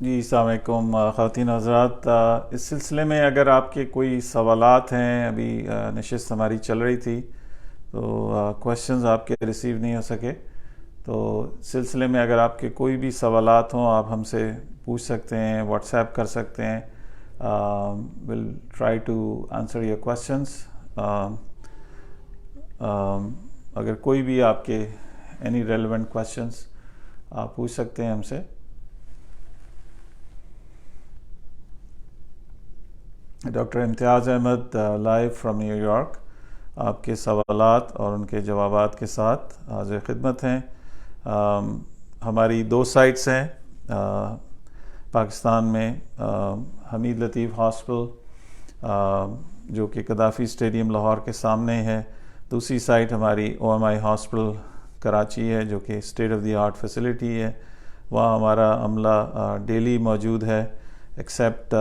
جی السلام علیکم خواتین حضرات، اس سلسلے میں اگر آپ کے کوئی سوالات ہیں، ابھی نشست ہماری چل رہی تھی تو کوشچنز آپ کے ریسیو نہیں ہو سکے، تو سلسلے میں اگر آپ کے کوئی بھی سوالات ہوں آپ ہم سے پوچھ سکتے ہیں، واٹس ایپ کر سکتے ہیں. Will try to answer your questions. اگر کوئی بھی آپ کے اینی ریلیونٹ کوشچنس آپ پوچھ سکتے ہیں ہم سے. Doctor Imtiaz Ahmed live from New York آپ کے سوالات اور ان کے جوابات کے ساتھ حاضر خدمت ہیں. ہماری 2 سائٹس ہیں پاکستان میں. حمید لطیف ہاسپٹل جو کہ قذافی اسٹیڈیم لاہور کے سامنے ہے. دوسری سائٹ ہماری OMI ہاسپٹل کراچی ہے جو کہ state of the art facility ہے. وہاں ہمارا عملہ ڈیلی موجود ہے ایکسیپٹ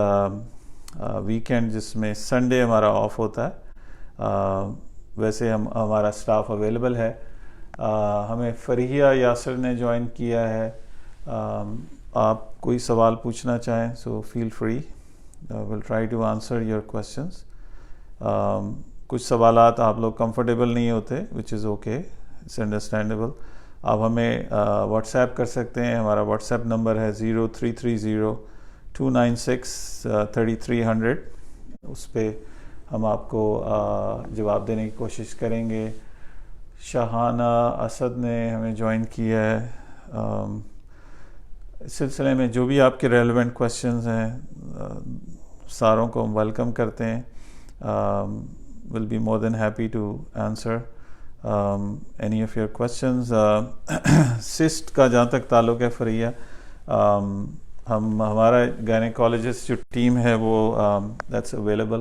ویکینڈ جس میں سنڈے ہمارا آف ہوتا ہے. ویسے ہمارا سٹاف اویلیبل ہے. ہمیں فرحیہ یاسر نے جوائن کیا ہے. آپ کوئی سوال پوچھنا چاہیں so feel free. Will try to answer your questions. کچھ سوالات آپ لوگ کمفرٹیبل نہیں ہوتے which is okay, it's understandable. آپ ہمیں واٹس ایپ کر سکتے ہیں. ہمارا واٹس ایپ نمبر ہے 0330-296-3300. اس پہ ہم آپ کو جواب دینے کی کوشش کریں گے. شاہانہ اسد نے ہمیں جوائن کیا ہے. اس سلسلے میں جو بھی آپ کے ریلیونٹ کوشچنز ہیں ساروں کو ہم ویلکم کرتے ہیں. Will be more than happy to answer any of your questions. Cyst کا جہاں تک تعلق ہے فرحیہ، ہمارا گائنیکالوجسٹ جو ٹیم ہے وہ دیٹس اویلیبل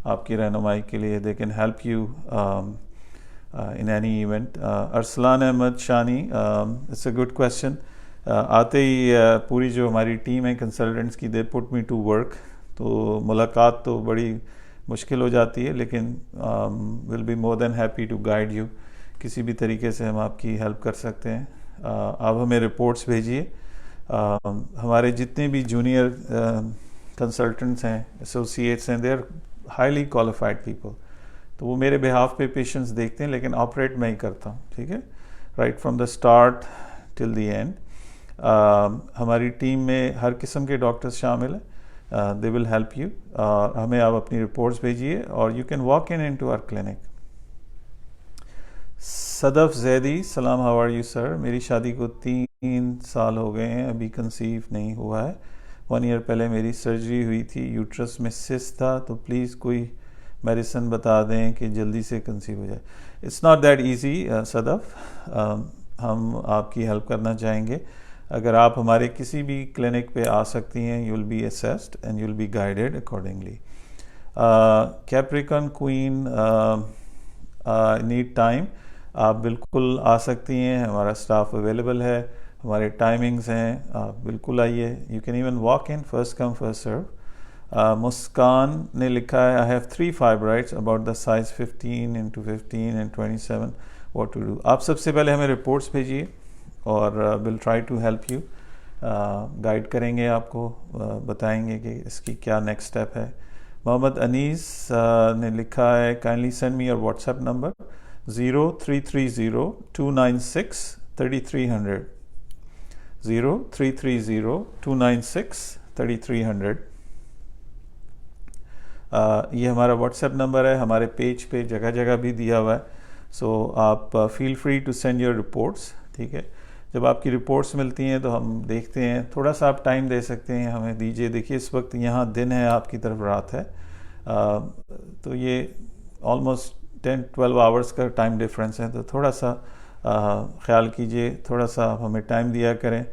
آپ کی رہنمائی کے لیے. They can help you in any event. Arsalan Ahmed Shani, it's a good question. آتے ہی پوری جو ہماری ٹیم ہے کنسلٹنٹس کی، دے پٹ می ٹو ورک. تو ملاقات تو بڑی مشکل ہو جاتی ہے لیکن will be more than happy to guide you. کسی بھی طریقے سے ہم آپ کی ہیلپ کر سکتے ہیں. آپ ہمیں رپورٹس بھیجیے. ہمارے جتنے بھی جونیئر کنسلٹنٹس ہیں، ایسوسیٹس ہیں، they are highly qualified people. تو وہ میرے بہاف پہ پیشنٹس دیکھتے ہیں لیکن آپریٹ میں ہی کرتا ہوں. ٹھیک ہے، right from the start till the end. ہماری ٹیم میں ہر قسم کے ڈاکٹرز شامل ہیں. They will help you. ہمیں آپ اپنی رپورٹس بھیجیے اور you can walk in to our clinic. Sadaf Zaidi, سلام، ہاؤ آر یو سر. میری شادی کو 3 سال ہو گئے ہیں، ابھی کنسیو نہیں ہوا ہے. 1 ایئر پہلے میری سرجری ہوئی تھی، یوٹرس میں سسٹ تھا، تو پلیز کوئی میڈیسن بتا دیں کہ جلدی سے کنسیو ہو جائے. اٹس ناٹ دیٹ ایزی صدف. ہم آپ کی ہیلپ کرنا چاہیں گے. اگر آپ ہمارے کسی بھی کلینک پہ آ سکتی ہیں، you will be assessed and you will be guided accordingly. Capricorn queen, need time. آپ بالکل آ سکتی ہیں، ہمارا اسٹاف اویلیبل ہے، ہمارے ٹائمنگز ہیں، آپ بالکل آئیے. You can even walk in, first come first serve. Muskan نے لکھا ہے I have 3 fibroids about the size 15x15 and 27. What to do. آپ سب سے پہلے ہمیں رپورٹس بھیجیے اور will try to help you. Guide کریں گے آپ کو، بتائیں گے کہ اس کی کیا نیکسٹ اسٹیپ ہے. محمد انیس نے لکھا ہے kindly send me your what's app number 0330-296-3300. 0330-296-3300. یہ ہمارا واٹس ایپ نمبر ہے. ہمارے پیج پہ جگہ جگہ بھی دیا ہوا ہے. سو آپ feel free to send your reports. ٹھیک ہے، جب آپ کی رپورٹس ملتی ہیں تو ہم دیکھتے ہیں. تھوڑا سا آپ ٹائم دے سکتے ہیں ہمیں دیجیے. دیکھیے اس وقت یہاں دن ہے، آپ کی طرف رات ہے، تو یہ آلموسٹ 10-12 آورس کا ٹائم ڈفرینس ہے. تو تھوڑا سا خیال کیجیے، تھوڑا سا آپ ہمیں ٹائم دیا کریں.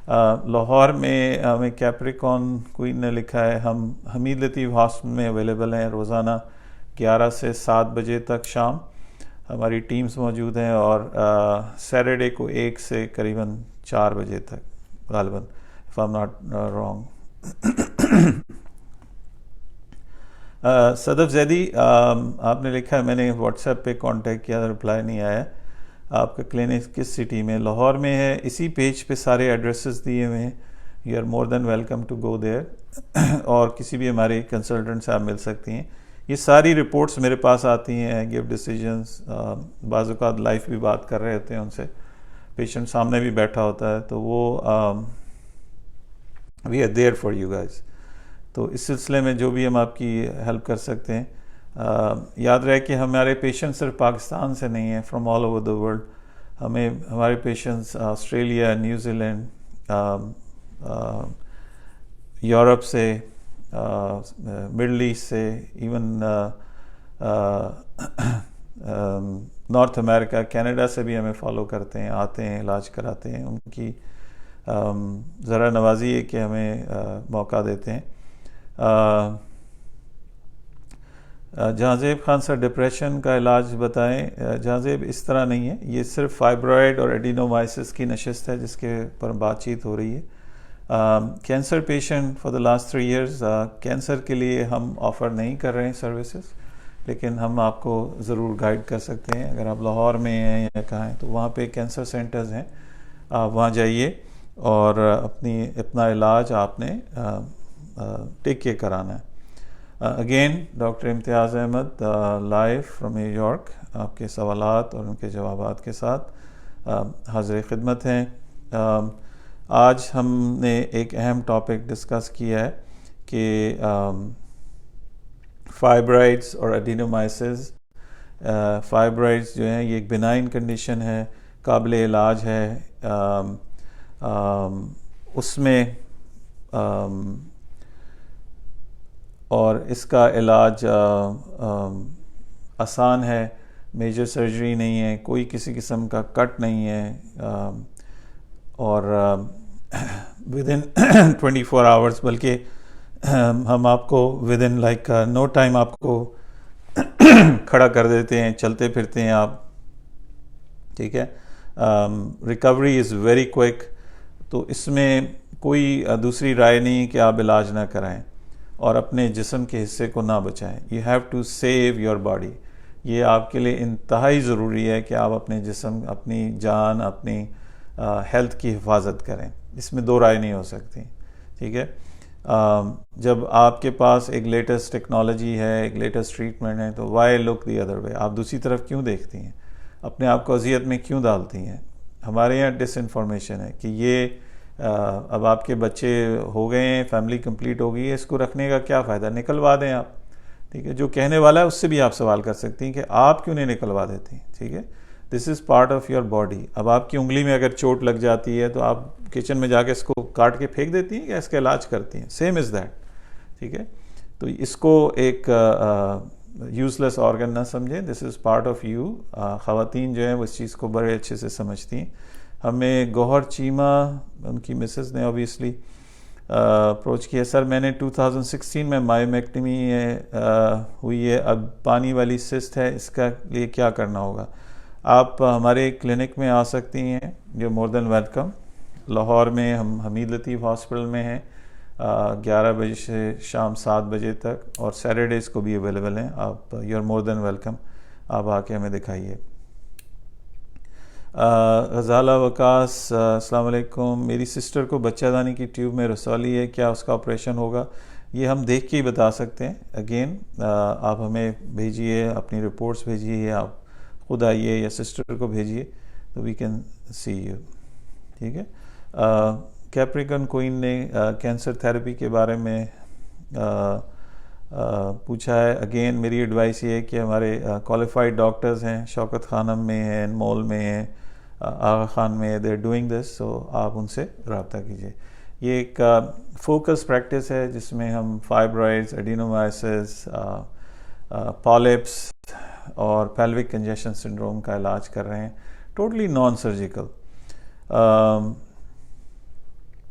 لاہور میں ہمیں کیپریکن کوئین نے لکھا ہے ہم حمید لطیف ہاسپٹل میں اویلیبل ہیں روزانہ 11 سے 7 بجے تک شام. ہماری ٹیمز موجود ہیں اور سیٹرڈے کو 1 سے قریباً 4 بجے تک غالباً، if I am not wrong. Sadaf Zaidi, آپ نے لکھا ہے میں نے واٹس ایپ پہ کانٹیکٹ کیا، رپلائی نہیں آیا. آپ کا کلینک کس سٹی میں؟ لاہور میں ہے. اسی پیج پہ سارے ایڈریسز دیے ہوئے ہیں. You are more than welcome to go there اور کسی بھی ہماری کنسلٹنٹ سے آپ مل سکتی ہیں. یہ ساری رپورٹس میرے پاس آتی ہیں, گیو ڈیسیجنس, بعض اوقات لائف بھی بات کر رہے ہوتے ہیں ان سے, پیشنٹ سامنے بھی بیٹھا ہوتا ہے, تو وہ we are there for you guys. تو اس سلسلے میں جو بھی ہم آپ کی ہیلپ کر سکتے ہیں, یاد رہے کہ ہمارے پیشنٹ صرف پاکستان سے نہیں ہیں, from all over the world. ہمارے patients Australia, New Zealand, Europe سے, مڈل ایسٹ سے, ایون نارتھ امریکہ, کینیڈا سے بھی ہمیں فالو کرتے ہیں, آتے ہیں, علاج کراتے ہیں. ان کی ذرا نوازی ہے کہ ہمیں موقع دیتے ہیں. جہاں خان سر ڈپریشن کا علاج بتائیں. جہاں اس طرح نہیں ہے, یہ صرف فائبرائڈ اور ایڈینومائسس کی نشست ہے جس کے پر بات چیت ہو رہی ہے. Cancer patient for the last 3 years, cancer کے لیے ہم آفر نہیں کر رہے ہیں سروسز, لیکن ہم آپ کو ضرور گائیڈ کر سکتے ہیں. اگر آپ لاہور میں ہیں یا کہاں ہیں تو وہاں پہ کینسر سینٹرز ہیں, آپ وہاں جائیے اور اپنا علاج آپ نے ٹیک کے کرانا ہے. Again doctor Imtiaz Ahmed live from New York, آپ کے سوالات اور ان کے جوابات کے ساتھ حاضر خدمت ہیں. آج ہم نے ایک اہم ٹاپک ڈسکس کیا ہے کہ فائبرائڈس اور ایڈینومائسس. فائبرائڈس جو ہیں یہ ایک بینائن کنڈیشن ہے, قابل علاج ہے. اس میں اور اس کا علاج آسان ہے, میجر سرجری نہیں ہے, کوئی کسی قسم کا کٹ نہیں ہے, اور ود ان 24 hours, بلکہ ہم آپ کو with in like no time آپ کو کھڑا کر دیتے ہیں, چلتے پھرتے ہیں آپ, ٹھیک ہے. Recovery is very quick. تو اس میں کوئی دوسری رائے نہیں کہ آپ علاج نہ کرائیں اور اپنے جسم کے حصے کو نہ بچائیں. You have to save your body. یہ آپ کے لیے انتہائی ضروری ہے کہ آپ اپنے جسم, اپنی جان, اپنی ہیلتھ کی حفاظت کریں. اس میں دو رائے نہیں ہو سکتی, ٹھیک ہے. جب آپ کے پاس ایک لیٹسٹ ٹیکنالوجی ہے, ایک لیٹسٹ ٹریٹمنٹ ہے, تو Y look the other way. آپ دوسری طرف کیوں دیکھتی ہیں, اپنے آپ کو اذیت میں کیوں ڈالتی ہیں. ہمارے یہاں ڈس انفارمیشن ہے کہ یہ اب آپ کے بچے ہو گئے ہیں, فیملی کمپلیٹ ہو گئی ہے, اس کو رکھنے کا کیا فائدہ, نکلوا دیں آپ, ٹھیک ہے. جو کہنے والا ہے اس سے بھی آپ سوال کر سکتی ہیں کہ آپ کیوں نہیں نکلوا دیتی, ٹھیک ہے. This is part of your body. اب آپ کی انگلی میں اگر چوٹ لگ جاتی ہے تو آپ کچن میں جا کے اس کو کاٹ کے پھینک دیتی ہیں یا اس کا علاج کرتی ہیں, سیم از دیٹ, ٹھیک ہے. تو اس کو ایک یوز لیس آرگن نہ سمجھیں, دس از پارٹ آف یو. خواتین جو ہیں وہ اس چیز کو بڑے اچھے سے سمجھتی ہیں. ہمیں گوہر چیمہ, ان کی مسز نے اوبیسلی اپروچ کیا, سر میں نے 2016 میں مائیومیکٹمی ہوئی ہے, اب پانی والی سسٹ ہے, اس کا لیے کیا کرنا ہوگا. آپ ہمارے کلینک میں آ سکتی ہیں, جو مور دین ویلکم. لاہور میں ہم حمید لطیف ہاسپٹل میں ہیں, 11 بجے سے شام 7 بجے تک, اور سیٹرڈیز کو بھی اویلیبل ہیں. آپ you are more than welcome, آپ آ کے ہمیں دکھائیے. غزالہ وقاص, السلام علیکم. میری سسٹر کو بچہ دانی کی ٹیوب میں رسولی ہے, کیا اس کا آپریشن ہوگا. یہ ہم دیکھ کے ہی بتا سکتے ہیں. اگین آپ ہمیں بھیجیے, اپنی رپورٹس بھیجیے, آپ خود آئیے یا سسٹر کو بھیجیے, تو وی کین سی یو, ٹھیک ہے. کیپریکن کوئن نے کینسر تھراپی کے بارے میں پوچھا ہے. اگین میری ایڈوائس یہ ہے کہ ہمارے کوالیفائڈ ڈاکٹرز ہیں, شوکت خانم میں ہیں, انمول میں ہیں, آغا خان میں, دے آر ڈوئنگ دس, سو آپ ان سے رابطہ کیجیے. یہ ایک فوکس پریکٹس ہے جس میں ہم فائبرائڈز, ایڈینومائسس, پالپس اور پیلوک کنجیشن سنڈروم کا علاج کر رہے ہیں, ٹوٹلی نان سرجیکل.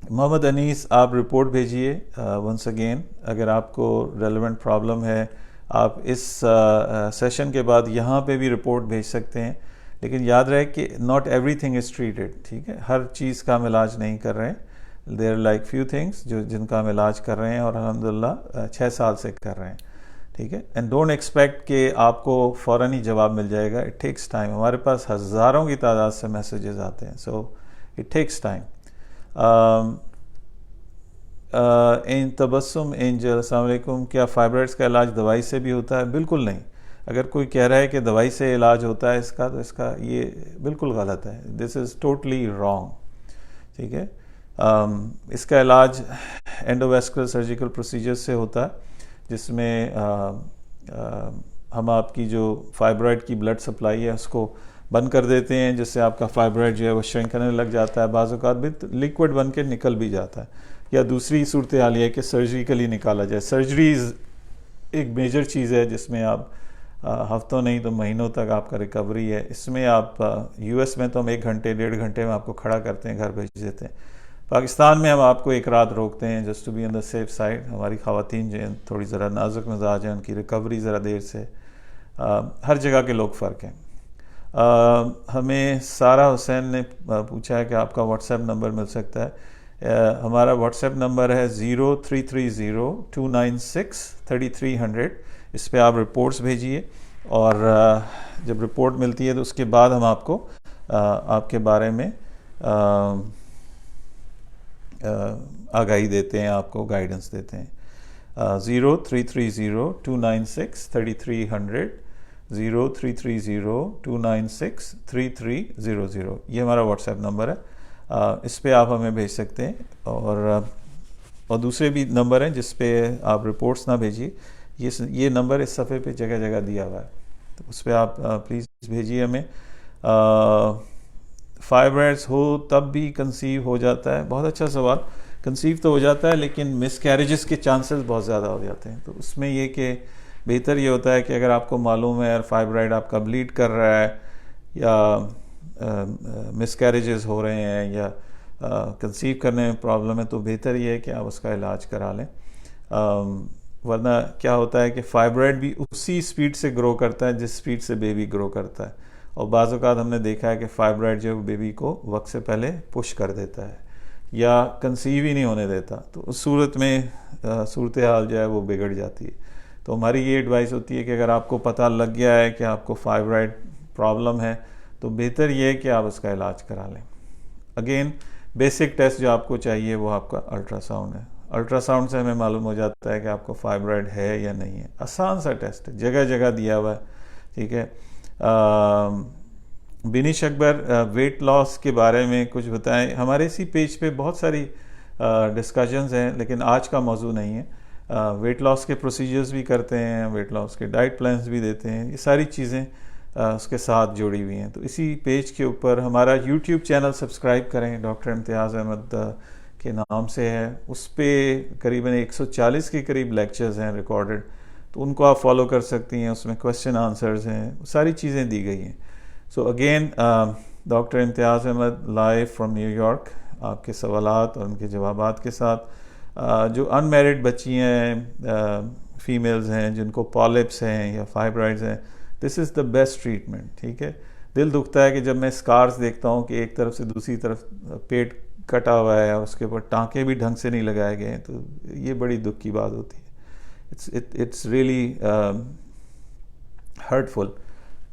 محمد انیس, آپ رپورٹ بھیجیے ونس اگین. اگر آپ کو ریلیونٹ پرابلم ہے آپ اس سیشن کے بعد یہاں پہ بھی رپورٹ بھیج سکتے ہیں, لیکن یاد رہے کہ not every thing is treated, ٹھیک ہے. ہر چیز کا ہم علاج نہیں کر رہے ہیں. There are like few things جن کا ہم علاج کر رہے ہیں, اور الحمدللہ 6 سال سے کر رہے ہیں, ٹھیک ہے. اینڈ ڈونٹ ایکسپیکٹ کہ آپ کو فوراً ہی جواب مل جائے گا. It takes time. ہمارے پاس ہزاروں کی تعداد سے میسیجز آتے ہیں, so it takes time. Tabassum Angel السلام علیکم، کیا فائبرائڈس کا علاج دوائی سے بھی ہوتا ہے؟ بالکل نہیں. اگر کوئی کہہ رہا ہے کہ دوائی سے علاج ہوتا ہے اس کا، تو اس کا یہ بالکل غلط ہے. This is totally wrong. ٹھیک ہے. اس کا علاج اینڈوویسکولر سرجیکل پروسیجر سے ہوتا ہے، جس میں ہم آپ کی جو فائبرائڈ کی بلڈ سپلائی ہے اس کو بند کر دیتے ہیں، جس سے آپ کا فائبرائڈ جو ہے وہ شرنک کرنے لگ جاتا ہے. بعض اوقات بھی لیکوڈ بن کے نکل بھی جاتا ہے. یا دوسری صورتحال یہ ہے کہ سرجریکلی نکالا جائے. سرجریز ایک میجر چیز ہے جس میں آپ ہفتوں نہیں تو مہینوں تک آپ کا ریکوری ہے. اس میں آپ یو ایس میں تو ہم 1 گھنٹے 1.5 گھنٹے میں آپ کو کھڑا کرتے ہیں، گھر بھیج دیتے ہیں. پاکستان میں ہم آپ کو 1 رات روکتے ہیں just to be on the safe side. ہماری خواتین جو ہیں تھوڑی ذرا نازک مزاج ہیں، ان کی ریکوری ذرا دیر سے. ہر جگہ کے لوگ فرق ہیں. ہمیں سارا حسین نے پوچھا ہے کہ آپ کا واٹس ایپ نمبر مل سکتا ہے. ہمارا واٹس ایپ نمبر ہے 0330-296-3300. اس پہ آپ رپورٹس بھیجیے، اور جب رپورٹ ملتی ہے تو اس کے بعد ہم آپ کو آپ کے بارے میں آگاہی دیتے ہیں، آپ کو گائیڈنس دیتے ہیں. 0330-296-3300 0330-296-3300 یہ ہمارا واٹس ایپ نمبر ہے. اس پہ آپ ہمیں بھیج سکتے ہیں. اور دوسرے بھی نمبر ہیں جس پہ آپ رپورٹس نہ بھیجیے. یہ نمبر اس صفحے پہ جگہ جگہ دیا ہوا ہے، تو اس پہ آپ پلیز بھیجیے ہمیں. فائبرائڈس ہو تب بھی کنسیو ہو جاتا ہے؟ بہت اچھا سوال. کنسیو تو ہو جاتا ہے، لیکن مس کیریجز کے چانسز بہت زیادہ ہو جاتے ہیں. تو اس میں یہ کہ بہتر یہ ہوتا ہے کہ اگر آپ کو معلوم ہے فائبرائڈ آپ کا بلیڈ کر رہا ہے، یا مس کیریجز ہو رہے ہیں، یا کنسیو کرنے میں پرابلم ہے، تو بہتر یہ ہے کہ آپ اس کا علاج کرا لیں. ورنہ کیا ہوتا ہے کہ فائبرائڈ بھی اسی سپیڈ سے گرو کرتا ہے جس سپیڈ سے بیبی گرو کرتا ہے. اور بعض اوقات ہم نے دیکھا ہے کہ فائبرائڈ جو ہے بیبی کو وقت سے پہلے پش کر دیتا ہے، یا کنسیو ہی نہیں ہونے دیتا. تو اس صورت میں صورتحال جو ہے وہ بگڑ جاتی ہے. تو ہماری یہ ایڈوائس ہوتی ہے کہ اگر آپ کو پتہ لگ گیا ہے کہ آپ کو فائبرائڈ پرابلم ہے، تو بہتر یہ ہے کہ آپ اس کا علاج کرا لیں. اگین بیسک ٹیسٹ جو آپ کو چاہیے وہ آپ کا الٹرا ساؤنڈ ہے. الٹرا ساؤنڈ سے ہمیں معلوم ہو جاتا ہے کہ آپ کو فائبرائڈ ہے یا نہیں ہے. آسان سا ٹیسٹ ہے، جگہ جگہ دیا ہوا ہے. ٹھیک ہے. بینیش اکبر، ویٹ لاس کے بارے میں کچھ بتائیں. ہمارے اسی پیج پہ بہت ساری ڈسکشنز ہیں، لیکن آج کا موضوع نہیں ہے. ویٹ لاس کے پروسیجرز بھی کرتے ہیں، ویٹ لاس کے ڈائٹ پلانز بھی دیتے ہیں. یہ ساری چیزیں اس کے ساتھ جوڑی ہوئی ہیں. تو اسی پیج کے اوپر ہمارا یوٹیوب چینل سبسکرائب کریں، ڈاکٹر امتیاز احمد کے نام سے ہے. اس پہ قریباً 140 کے قریب لیکچرز ہیں ریکارڈڈ، تو ان کو آپ فالو کر سکتی ہیں. اس میں کویسچن آنسرز ہیں، ساری چیزیں دی گئی ہیں. سو again doctor Imtiaz Ahmed live from New York, آپ کے سوالات اور ان کے جوابات کے ساتھ. جو ان میرڈ بچی ہیں، فیمیلز ہیں جن کو پالپس ہیں یا فائبرائڈز ہیں، this is the best treatment. ٹھیک ہے. دل دکھتا ہے کہ جب میں اسکارز دیکھتا ہوں کہ ایک طرف سے دوسری طرف پیٹ کٹا ہوا ہے، اس کے اوپر ٹانکے بھی ڈھنگ سے نہیں لگائے گئے ہیں، تو یہ بڑی دکھ کی بات ہوتی ہے. اٹس ریئلی ہرٹفل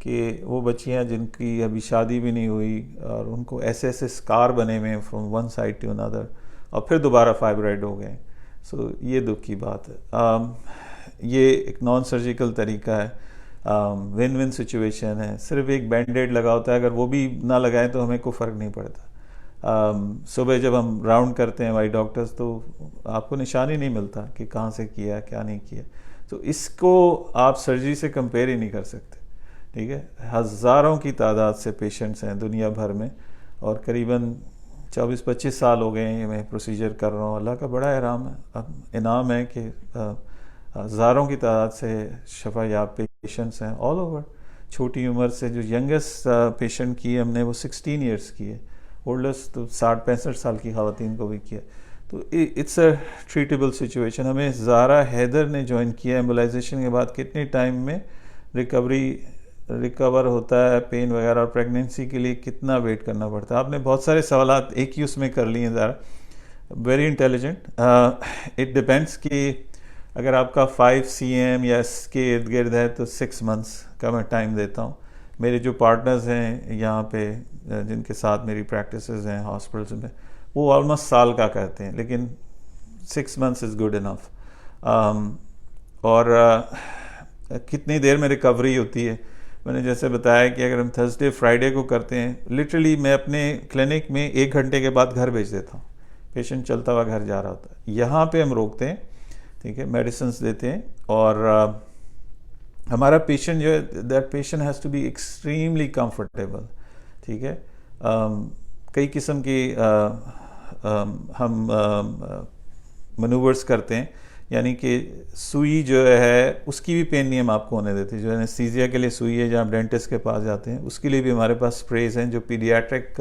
کہ وہ بچیاں جن کی ابھی شادی بھی نہیں ہوئی اور ان کو ایسے ایسے اسکار بنے ہوئے ہیں فرام ون سائڈ ٹو اندر، اور پھر دوبارہ فائبرائڈ ہو گئے. سو یہ دکھ کی بات ہے. یہ ایک نان سرجیکل طریقہ ہے، ون ون سچویشن ہے. صرف ایک بینڈیڈ لگا ہوتا ہے، اگر وہ بھی نہ لگائیں تو ہمیں کوئی فرق نہیں پڑتا. صبح جب ہم راؤنڈ کرتے ہیں ہماری ڈاکٹرز، تو آپ کو نشان ہی نہیں ملتا کہ کہاں سے کیا کیا نہیں کیا. تو اس کو آپ سرجری سے کمپیئر ہی نہیں کر سکتے. ٹھیک ہے. ہزاروں کی تعداد سے پیشنٹس ہیں دنیا بھر میں، اور قریباً 24-25 سال ہو گئے ہیں میں پروسیجر کر رہا ہوں. اللہ کا بڑا انعام ہے کہ ہزاروں کی تعداد سے شفا یاب پیشنٹس ہیں آل اوور. چھوٹی عمر سے جو ینگسٹ پیشنٹ کی ہم نے وہ 16 ایئرس کی ہے، اولڈسٹ تو 60-65 سال کی خواتین کو بھی کیا. تو اٹس اے ٹریٹیبل سچویشن. ہمیں زہرا حیدر نے جوائن کیا ایمبولائزیشن کے بعد، کتنے ٹائم میں ریکور ہوتا ہے پین وغیرہ، اور پریگنینسی کے لیے کتنا ویٹ کرنا پڑتا ہے. آپ نے بہت سارے سوالات ایک ہی اس میں کر لیے ہیں. ذرا ویری انٹیلیجنٹ. اٹ ڈپینڈس کہ اگر آپ کا 5 cm یا اس کے ارد گرد ہے تو 6 months کا میں ٹائم دیتا ہوں. میرے جو پارٹنرز ہیں یہاں پہ جن کے ساتھ میری پریکٹسز ہیں ہاسپٹلس میں، وہ آلموسٹ سال کا کہتے ہیں، لیکن 6 months از گڈ انف. اور کتنی دیر میں ریکوری ہوتی ہے؟ میں نے جیسے بتایا کہ اگر ہم تھرسڈے فرائیڈے کو کرتے ہیں، لٹرلی میں اپنے کلینک میں 1 گھنٹے کے بعد گھر بھیج دیتا ہوں. پیشنٹ چلتا ہوا گھر جا رہا ہوتا ہے. یہاں پہ ہم روکتے ہیں، ٹھیک ہے، میڈیسنس دیتے ہیں. اور ہمارا پیشنٹ جو ہے، that patient has to be extremely comfortable. ٹھیک ہے. کئی قسم کی ہم منوورس کرتے ہیں، یعنی کہ سوئی جو ہے اس کی بھی پین نہیں ہم آپ کو ہونے دیتے. جو انیستھیزیا کے لیے سوئی ہے، جہاں ڈینٹسٹ کے پاس جاتے ہیں، اس کے لیے بھی ہمارے پاس اسپریز ہیں جو پیڈیاٹرک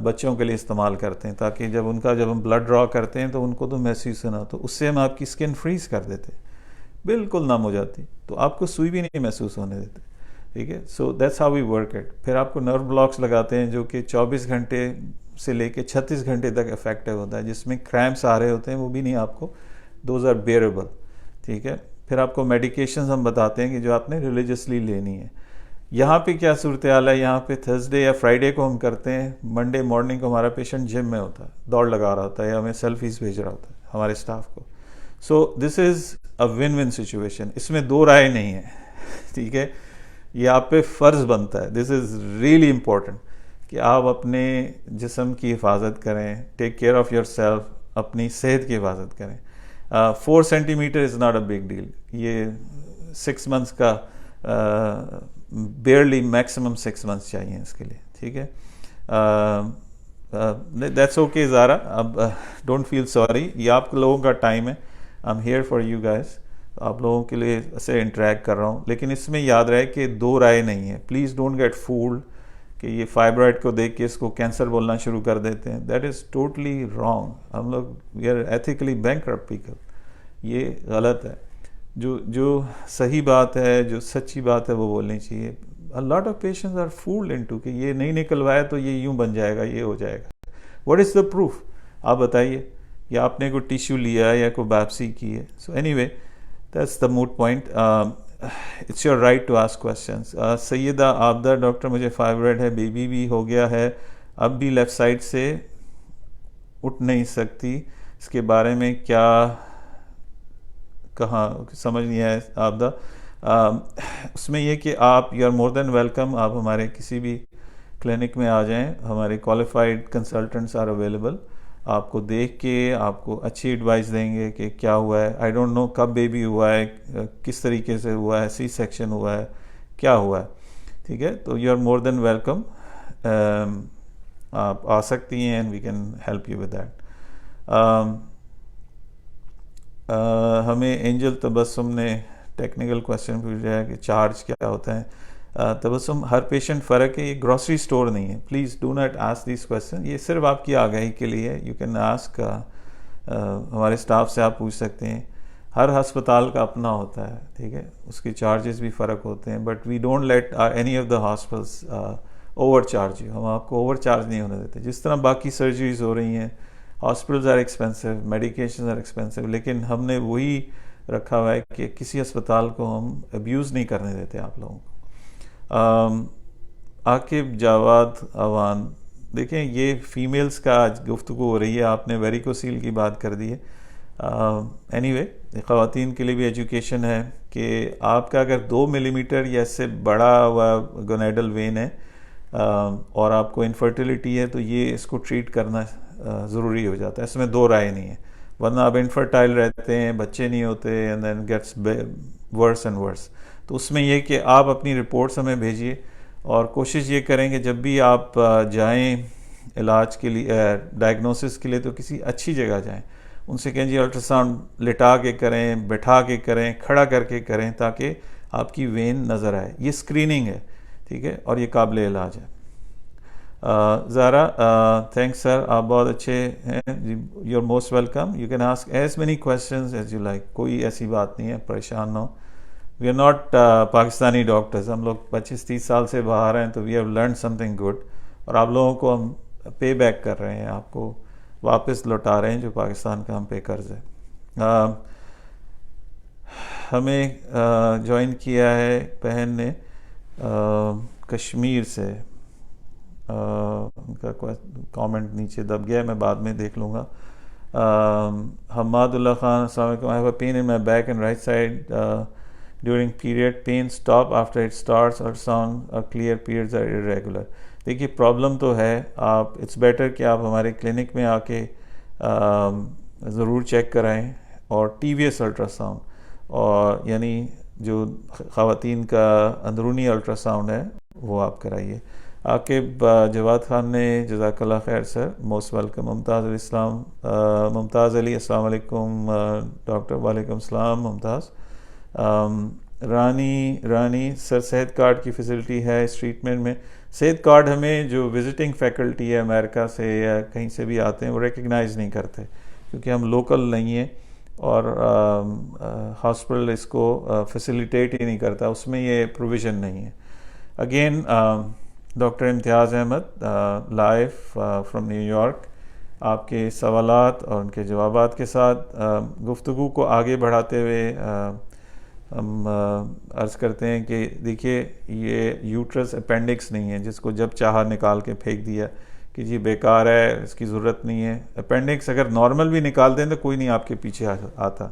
بچوں کے لیے استعمال کرتے ہیں، تاکہ جب ہم بلڈ ڈرا کرتے ہیں تو ان کو تو محسوس نہ ہو. تو اس سے ہم آپ کی اسکن فریز کر دیتے، بالکل نم ہو جاتی، تو آپ کو سوئی بھی نہیں محسوس ہونے دیتے. ٹھیک ہے. So that's how we work it. پھر آپ کو نرو بلاکس لگاتے ہیں جو کہ 24 گھنٹے سے لے کے 36 گھنٹے تک افیکٹو ہوتا ہے، جس میں کریمپس آ رہے ہوتے ہیں، وہ بھی نہیں آپ کو، دوز آر بیئربل. ٹھیک ہے. پھر آپ کو میڈیکیشنز ہم بتاتے ہیں کہ جو آپ نے ریلیجسلی لینی ہے. یہاں پہ کیا صورتحال ہے؟ یہاں پہ تھرسڈے یا فرائیڈے کو ہم کرتے ہیں، منڈے مارننگ کو ہمارا پیشنٹ جم میں ہوتا ہے، دوڑ لگا رہا ہوتا ہے، یا ہمیں سیلفیز بھیج رہا ہوتا ہے ہمارے اسٹاف کو. سو دس از اے ون ون سچویشن. اس میں دو رائے نہیں ہے. ٹھیک ہے. یہ آپ پہ فرض بنتا ہے، دس از ریئلی امپورٹنٹ، کہ آپ اپنے جسم کی حفاظت کریں. Take care of yourself. اپنی صحت کی حفاظت کریں. 4 centimetre is not a big deal. یہ 6 منتھس کا بیئرلی میکسیمم 6 منتھس چاہیے اس کے لیے. ٹھیک ہے. دیٹس اوکے زارا. اب ڈونٹ فیل سوری، یہ آپ لوگوں کا ٹائم ہے. I am here for you guys. آپ لوگوں کے لیے سے انٹریکٹ کر رہا ہوں، لیکن اس میں یاد رہے کہ 2 رائے نہیں ہے. پلیز ڈونٹ گیٹ فولڈ کہ یہ فائبرائڈ کو دیکھ کے اس کو کینسر بولنا شروع کر دیتے ہیں. That is totally wrong. ہم لوگ we are ethically bankrupt people. یہ غلط ہے. جو صحیح بات ہے، جو سچی بات ہے، وہ بولنی چاہیے. A lot of patients are fooled into کہ یہ نہیں نکلوایا تو یہ یوں بن جائے گا، یہ ہو جائے گا. What is the proof؟ آپ بتائیے. یا آپ نے کوئی ٹیشو لیا ہے یا کوئی باپسی کی ہے. So anyway, that's the moot point. It's your right to ask questions. Syeda Abida, doctor مجھے فائبرائڈ ہے، بیبی بھی ہو گیا ہے، اب بھی لیفٹ سائڈ سے اٹھ نہیں سکتی، اس کے بارے میں کیا کہاں سمجھ نہیں آیا عابدہ. اس میں یہ کہ آپ you are more than welcome. آپ ہمارے کسی بھی کلینک میں آ جائیں، ہمارے کوالیفائڈ کنسلٹنٹس آر اویلیبل. آپ کو دیکھ کے آپ کو اچھی ایڈوائس دیں گے کہ کیا ہوا ہے. آئی ڈونٹ نو کب بیبی ہوا ہے، کس طریقے سے ہوا ہے، سی سیکشن ہوا ہے، کیا ہوا ہے. ٹھیک ہے. تو you are more than welcome. آپ آ سکتی ہیں and we can help you with that. ہمیں اینجل تبسم نے ٹیکنیکل کویسچن پوچھا ہے کہ چارج کیا ہوتا ہے. تبسم، ہر پیشنٹ فرق ہے، یہ گروسری اسٹور نہیں ہے. Please do not ask this question. یہ صرف آپ کی آگاہی کے لیے ہے. یو کین آسک، ہمارے اسٹاف سے آپ پوچھ سکتے ہیں. ہر ہسپتال کا اپنا ہوتا ہے، ٹھیک ہے، اس کے چارجز بھی فرق ہوتے ہیں. But we don't let any of the hospitals overcharge you. ہم آپ کو اوور چارج نہیں ہونے دیتے. جس طرح باقی سرجریز ہو رہی ہیں، hospitals are expensive, medications are expensive, لیکن ہم نے وہی رکھا ہوا ہے کہ کسی اسپتال کو ہم ابیوز نہیں کرنے دیتے آپ لوگوں کو. عاقب جاواد اوان، دیکھیں یہ فیمیلز کا آج گفتگو ہو رہی ہے، آپ نے ویریکوسیل کی بات کر دی ہے. اینی وے، خواتین کے لیے بھی ایجوکیشن ہے کہ آپ کا اگر 2 ملی میٹر یا اس سے بڑا ہوا گونیڈل وین ہے اور آپ کو انفرٹیلیٹی ہے، تو یہ اس کو ٹریٹ کرنا ضروری ہو جاتا ہے. اس میں 2 رائے نہیں ہے. ورنہ آپ انفرٹائل رہتے ہیں، بچے نہیں ہوتے، and then gets worse and worse. تو اس میں یہ کہ آپ اپنی رپورٹس ہمیں بھیجیے، اور کوشش یہ کریں کہ جب بھی آپ جائیں علاج کے لیے، ڈائگنوسس کے لیے، تو کسی اچھی جگہ جائیں. ان سے کہیں جی الٹرا ساؤنڈ لٹا کے کریں، بٹھا کے کریں، کھڑا کر کے کریں، تاکہ آپ کی وین نظر آئے. یہ اسکریننگ ہے، ٹھیک ہے، اور یہ قابل علاج ہے. زارا، تھینکس سر، آپ بہت اچھے ہیں. You are most welcome. You can ask as many questions as you like. کوئی ایسی بات نہیں ہے، پریشان نہ ہو. We are not Pakistani doctors. ہم لوگ 25-30 سال سے باہر ہیں، تو we have learn something good, اور آپ لوگوں کو ہم پے بیک کر رہے ہیں، آپ کو واپس لوٹا رہے ہیں جو پاکستان کا ہم پہ قرض ہے. ہمیں جوائن کیا ہے بہن نے کشمیر سے. ان کا کامنٹ نیچے دب گیا ہے، میں بعد میں دیکھ لوں گا. Hamadullah Khan, Assalamu alaikum. I have a pain in my back and right side during period. Pain stop after it starts or sound or clear, periods are irregular. دیکھیے پرابلم تو ہے. آپ اٹس بیٹر کہ آپ ہمارے clinic میں آ کے ضرور چیک کرائیں, اور T V S ultra sound, اور یعنی جو خواتین کا اندرونی الٹرا ساؤنڈ ہے وہ آپ کرائیے. عاقب جواد خان نے, جزاک اللہ خیر سر, موسٹ ویلکم. ممتاز علی, السلام علیکم ڈاکٹر. وعلیکم السلام ممتاز. رانی سر, صحت کارڈ کی فیسلٹی ہے اس ٹریٹمنٹ میں؟ صحت کارڈ ہمیں جو وزٹنگ فیکلٹی ہے امریکہ سے یا کہیں سے بھی آتے ہیں وہ ریکگنائز نہیں کرتے, کیونکہ ہم لوکل نہیں ہیں, اور ہاسپٹل اس کو فیسیلیٹیٹ ہی نہیں کرتا, اس میں یہ پروویژن نہیں ہے. Again doctor Imtiaz Ahmed live from New York, آپ کے سوالات اور ان کے جوابات کے ساتھ گفتگو کو آگے بڑھاتے ہوئے ہم عرض کرتے ہیں کہ دیکھیے یہ یوٹرس اپینڈکس نہیں ہے جس کو جب چاہا نکال کے پھینک دیا کہ جی بیکار ہے, اس کی ضرورت نہیں ہے. اپینڈکس اگر نارمل بھی نکال دیں تو کوئی نہیں آپ کے پیچھے آتا,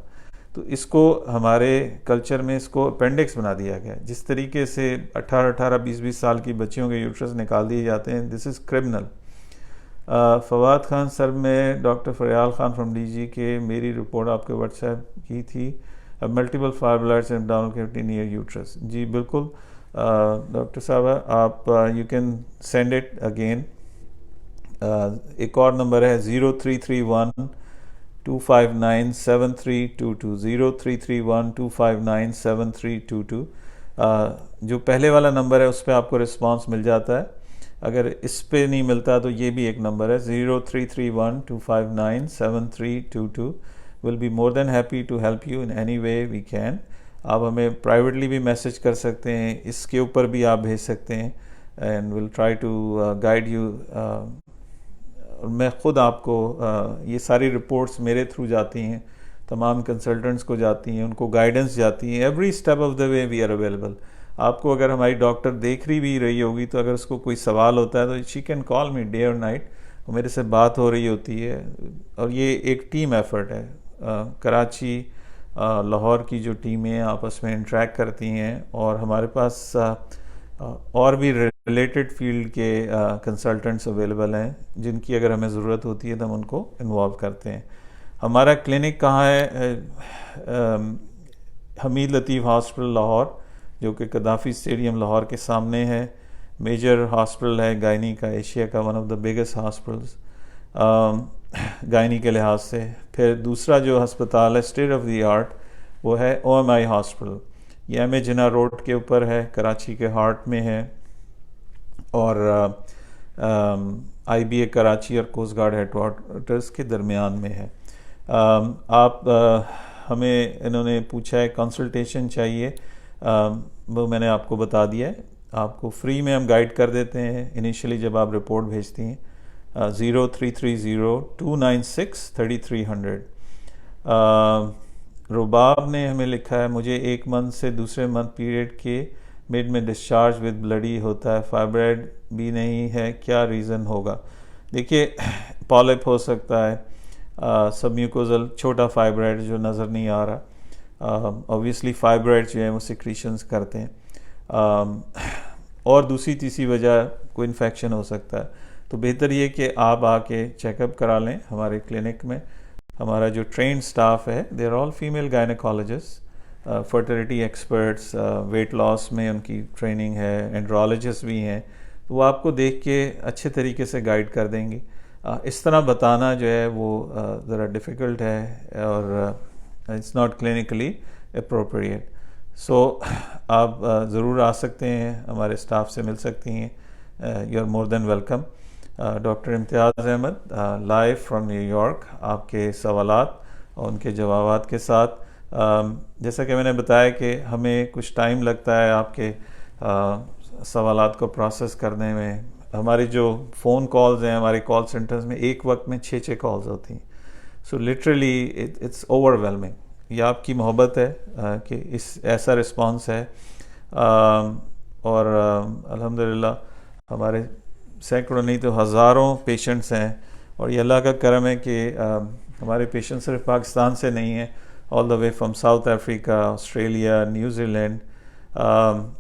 تو اس کو ہمارے کلچر میں اس کو اپینڈکس بنا دیا گیا. جس طریقے سے 18 20 سال کی بچیوں کے یوٹرس نکال دیے جاتے ہیں, this is criminal. Fawad Khan sir, میں doctor Faryal Khan from D G K, میری رپورٹ آپ کے واٹس ایپ کی تھی, multiple fibroids and down cavity near uterus. جی بالکل ڈاکٹر صاحبہ, آپ you can send it again. ایک اور نمبر ہے 0331-259-7322, 0331-259-7322. جو پہلے والا نمبر ہے اس پہ آپ کو رسپانس مل جاتا ہے. اگر اس پہ نہیں ملتا تو یہ بھی ایک نمبر ہے 0331-259-7322. We'll be more than happy to help you in any way we can. آپ ہمیں پرائیویٹلی بھی میسج کر سکتے ہیں, اس کے اوپر بھی آپ بھیج سکتے ہیں, and we'll try to guide you. میں خود آپ کو یہ ساری رپورٹس میرے تھرو جاتی ہیں, تمام کنسلٹنٹس کو جاتی ہیں, ان کو گائیڈنس جاتی ہیں. Every step of the way we are available. آپ کو اگر ہماری ڈاکٹر دیکھ رہی ہوگی تو اگر اس کو کوئی سوال ہوتا ہے تو she can call me day اور نائٹ, میرے سے بات ہو رہی ہوتی ہے. اور یہ ایک ٹیم ایفرٹ ہے. کراچی, لاہور کی جو ٹیمیں آپس میں انٹریکٹ کرتی ہیں, اور ہمارے پاس اور بھی ریلیٹڈ فیلڈ کے کنسلٹنٹس اویلیبل ہیں جن کی اگر ہمیں ضرورت ہوتی ہے تو ہم ان کو انوالو کرتے ہیں. ہمارا کلینک کہاں ہے؟ حمید لطیف ہاسپٹل لاہور, جو کہ قذافی اسٹیڈیم لاہور کے سامنے ہے. میجر ہاسپٹل ہے گائنی کا, ایشیا کا one of the biggest hospitals گائنی کے لحاظ سے. پھر دوسرا جو ہسپتال ہے اسٹیٹ آف دی آرٹ وہ ہے او ایم آئی ہاسپٹل. یہ ایم اے جناح روڈ کے اوپر ہے, کراچی کے ہارٹ میں ہے, اور آئی بی اے کراچی اور کوسٹ گارڈ ہیڈ کوارٹرز کے درمیان میں ہے. آپ ہمیں انہوں نے پوچھا ہے کنسلٹیشن چاہیے, وہ میں نے آپ کو بتا دیا ہے. آپ کو فری میں ہم گائیڈ کر دیتے ہیں انیشلی جب آپ رپورٹ بھیجتی ہیں. 0330-296-3300. رباب نے ہمیں لکھا ہے, مجھے 1 منتھ سے دوسرے منتھ پیریڈ کے مڈ میں ڈسچارج ود بلڈی ہوتا ہے, فائبرائڈ بھی نہیں ہے, کیا ریزن ہوگا؟ دیکھیے پالپ ہو سکتا ہے, سب میوکوزل چھوٹا فائبرائڈ جو نظر نہیں آ رہا. اوبویسلی فائبرائڈ جو ہیں وہ سیکریشنز کرتے ہیں, اور دوسری تیسری وجہ کوئی انفیکشن ہو سکتا ہے. تو بہتر یہ کہ آپ آ کے چیک اپ کرا لیں ہمارے کلینک میں. ہمارا جو ٹرینڈ سٹاف ہے they are all female gynaecologist, fertility experts, weight loss میں ان کی ٹریننگ ہے, اینڈرولوجسٹ بھی ہیں. تو وہ آپ کو دیکھ کے اچھے طریقے سے گائیڈ کر دیں گے. اس طرح بتانا جو ہے وہ ذرا ڈیفیکلٹ ہے, اور اٹس ناٹ کلینکلی اپروپریٹ. سو آپ ضرور آ سکتے ہیں, ہمارے اسٹاف سے مل سکتی ہیں. You are more than welcome. Doctor Imtiaz Ahmed live from New York, آپ کے سوالات اور ان کے جوابات کے ساتھ. جیسا کہ میں نے بتایا کہ ہمیں کچھ ٹائم لگتا ہے آپ کے سوالات کو پروسیس کرنے میں. ہماری جو فون کالز ہیں ہمارے کال سینٹرز میں ایک وقت میں 6 کالز ہوتی ہیں. سو لٹرلی اٹس اوور ویلمنگ. یہ آپ کی محبت ہے کہ ایسا رسپانس ہے, اور الحمدللہ ہمارے سینکڑوں نہیں تو ہزاروں پیشنٹس ہیں, اور یہ اللہ کا کرم ہے کہ ہمارے پیشنٹ صرف پاکستان سے نہیں ہیں، all the way from South Africa, Australia, New Zealand,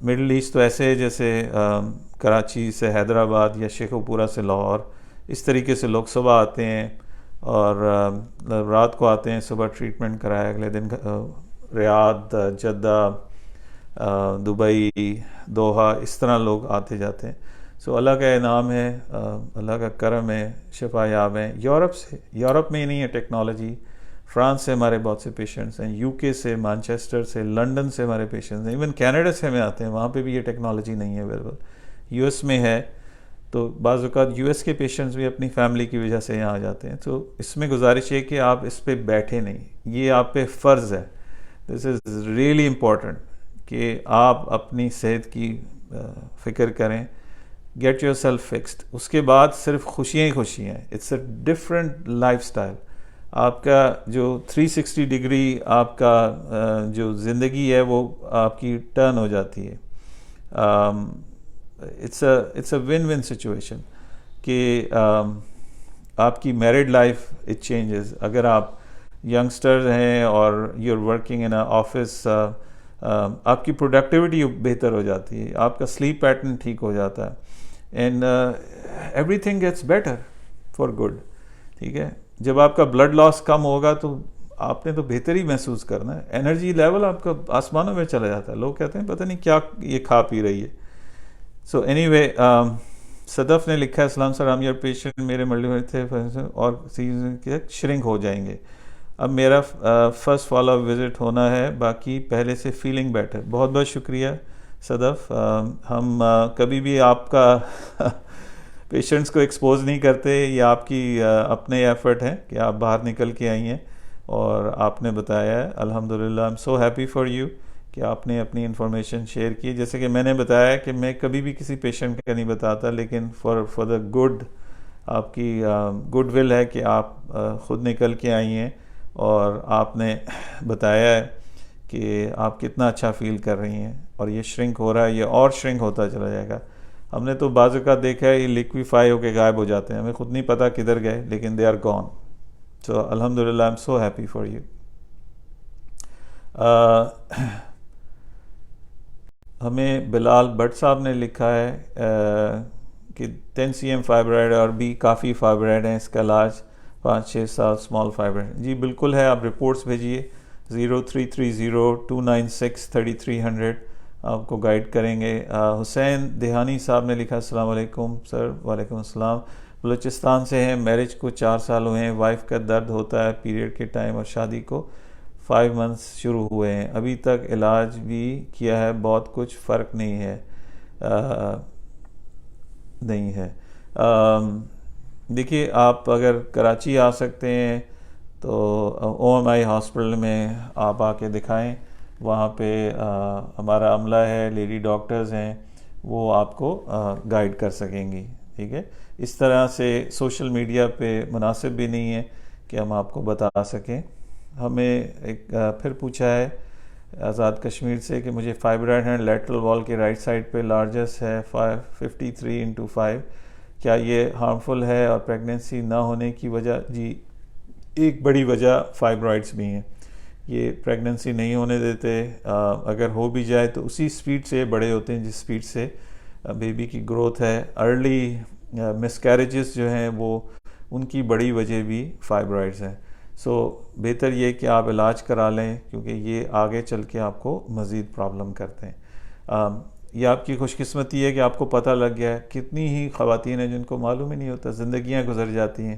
Middle East تو ایسے ہے جیسے کراچی سے حیدرآباد یا شیخو پورہ سے لاہور، اس طریقے سے لوگ صبح آتے ہیں اور رات کو آتے ہیں، صبح ٹریٹمنٹ کرایا، اگلے دن ریاض، جدہ، دبئی، دوحہ، اس طرح لوگ آتے جاتے ہیں. سو اللہ کا انعام ہے، اللہ کا کرم ہے، شفا یاب ہیں. یورپ میں ہی نہیں ہے ٹیکنالوجی، فرانس سے ہمارے بہت سے پیشنٹس ہیں، یو کے سے، مانچسٹر سے، لنڈن سے ہمارے پیشنٹس ہیں، ایون کینیڈا سے ہمیں آتے ہیں، وہاں پہ بھی یہ ٹیکنالوجی نہیں ہے اویلیبل. یو ایس میں ہے، تو بعض اوقات یو ایس کے پیشنٹس بھی اپنی فیملی کی وجہ سے یہاں آ جاتے ہیں. تو اس میں گزارش ہے کہ آپ اس پہ بیٹھے نہیں، یہ آپ پہ فرض ہے. دس از ریئلی امپورٹنٹ کہ آپ اپنی صحت کی فکر کریں. Get yourself fixed. اس کے بعد صرف خوشیاں ہی خوشیاں ہیں. It's a different lifestyle. آپ کا جو 360 ڈگری آپ کا جو زندگی ہے وہ آپ کی ٹرن ہو جاتی ہے. It's a one one situation کہ آپ کی میرڈ لائف اٹ چینجز. اگر آپ ینگسٹر ہیں اور you are working in office, آپ کی پروڈکٹیوٹی بہتر ہو جاتی ہے، آپ کا سلیپ پیٹرن ٹھیک ہو جاتا ہے، and everything gets better for good. ٹھیک ہے، جب آپ کا بلڈ لاس کم ہوگا تو آپ نے تو بہتر ہی محسوس کرنا ہے. انرجی لیول آپ کا آسمانوں میں چلا جاتا ہے. لوگ کہتے ہیں پتہ نہیں کیا یہ کھا پی رہی ہے. سو اینی وے، صدف نے لکھا ہے، السلام سلام یور پیشنٹ میرے ملٹی تھے اور شرنک ہو جائیں گے. اب میرا فرسٹ فالو اپ وزٹ ہونا ہے، باقی پہلے سے فیلنگ بیٹر. بہت بہت شکریہ صدف. ہم کبھی بھی آپ کا پیشنٹس کو ایکسپوز نہیں کرتے، یہ آپ کی اپنے ایفرٹ ہیں کہ آپ باہر نکل کے آئی ہیں اور آپ نے بتایا ہے. الحمدللہ، I am so happy for you کہ آپ نے اپنی انفارمیشن شیئر کی. جیسے کہ میں نے بتایا کہ میں کبھی بھی کسی پیشنٹ کا نہیں بتاتا، لیکن فار دا گڈ، آپ کی گڈ ول ہے کہ آپ خود نکل کے آئی ہیں اور آپ نے بتایا ہے کہ آپ کتنا اچھا فیل کر رہی ہیں. اور یہ شرنک ہو رہا ہے، یہ اور شرنک ہوتا چلا جائے گا. ہم نے تو بعض اوقات دیکھا ہے یہ لیکویفائی ہو کے غائب ہو جاتے ہیں، ہمیں خود نہیں پتہ کدھر گئے، لیکن دے آر گون. سو الحمدللہ، I am so happy for you. ہمیں بلال بٹ صاحب نے لکھا ہے کہ 10 cm فائبرائڈ اور بھی کافی فائبرائڈ ہیں، اس کا علاج 5-6 سال اسمال فائبرائڈ. جی بالکل ہے، آپ رپورٹس بھیجیے 0330-296-3300، آپ کو گائیڈ کریں گے. حسین دہانی صاحب نے لکھا، السلام علیکم سر. وعلیکم السلام. بلوچستان سے ہیں، میرج کو 4 سال ہوئے ہیں، وائف کا درد ہوتا ہے پیریڈ کے ٹائم اور شادی کو 5 months شروع ہوئے ہیں، ابھی تک علاج بھی کیا ہے، بہت کچھ فرق نہیں ہے. دیکھیے، آپ اگر کراچی آ سکتے ہیں تو او ایم آئی ہاسپٹل میں آپ آ کے دکھائیں. وہاں پہ ہمارا عملہ ہے، لیڈی ڈاکٹرز ہیں، وہ آپ کو گائیڈ کر سکیں گی. ٹھیک ہے، اس طرح سے سوشل میڈیا پہ مناسب بھی نہیں ہے کہ ہم آپ کو بتا سکیں. ہمیں ایک پھر پوچھا ہے آزاد کشمیر سے کہ مجھے فائبرائڈ ہیں، لیٹرل وال کے رائٹ سائڈ پہ لارجسٹ ہے 53/5، کیا یہ ہارمفل ہے اور پریگننسی نہ ہونے کی وجہ؟ جی، ایک بڑی وجہ فائبرائڈس بھی ہیں، یہ پریگننسی نہیں ہونے دیتے. اگر ہو بھی جائے تو اسی سپیڈ سے بڑے ہوتے ہیں جس سپیڈ سے بیبی کی گروتھ ہے. ارلی مس کیریجز جو ہیں وہ ان کی بڑی وجہ بھی فائبرائڈز ہیں. سو بہتر یہ کہ آپ علاج کرا لیں، کیونکہ یہ آگے چل کے آپ کو مزید پرابلم کرتے ہیں. یہ آپ کی خوش قسمتی ہے کہ آپ کو پتہ لگ گیا ہے. کتنی ہی خواتین ہیں جن کو معلوم ہی نہیں ہوتا، زندگیاں گزر جاتی ہیں.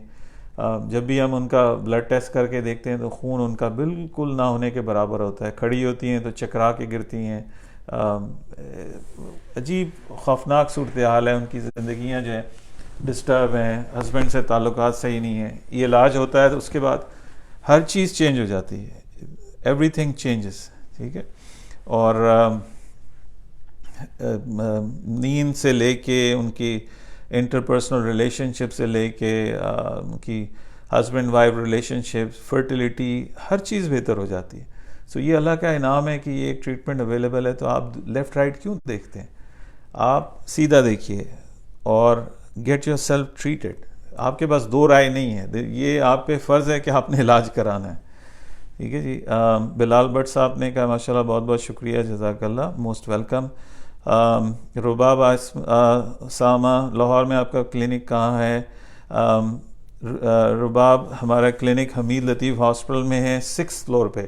جب بھی ہم ان کا بلڈ ٹیسٹ کر کے دیکھتے ہیں تو خون ان کا بالکل نہ ہونے کے برابر ہوتا ہے. کھڑی ہوتی ہیں تو چکرا کے گرتی ہیں. عجیب خوفناک صورتحال ہے ان کی. زندگیاں جو ہیں ڈسٹرب ہیں، ہسبینڈ سے تعلقات صحیح نہیں ہیں. یہ علاج ہوتا ہے تو اس کے بعد ہر چیز چینج ہو جاتی ہے، ایوری تھنگ چینجز. ٹھیک ہے، اور نیند سے لے کے ان کی انٹرپرسنل ریلیشن شپ سے لے کے ان کی ہسبینڈ وائف ریلیشن شپ، فرٹیلیٹی، ہر چیز بہتر ہو جاتی ہے. سو یہ اللہ کا انعام ہے کہ یہ ایک ٹریٹمنٹ اویلیبل ہے. تو آپ لیفٹ رائٹ کیوں دیکھتے ہیں؟ آپ سیدھا دیکھیے اور گیٹ یور سیلف ٹریٹڈ. آپ کے پاس دو رائے نہیں ہے، یہ آپ پہ فرض ہے کہ آپ نے علاج کرانا ہے. ٹھیک ہے جی. بلال بٹ صاحب نے کہا ماشاء اللہ بہت بہت شکریہ، جزاک اللہ، موسٹ ویلکم. رباب سامہ، لاہور میں آپ کا کلینک کہاں ہے؟ رباب، ہمارا کلینک حمید لطیف ہاسپٹل میں ہے، 6 فلور پہ.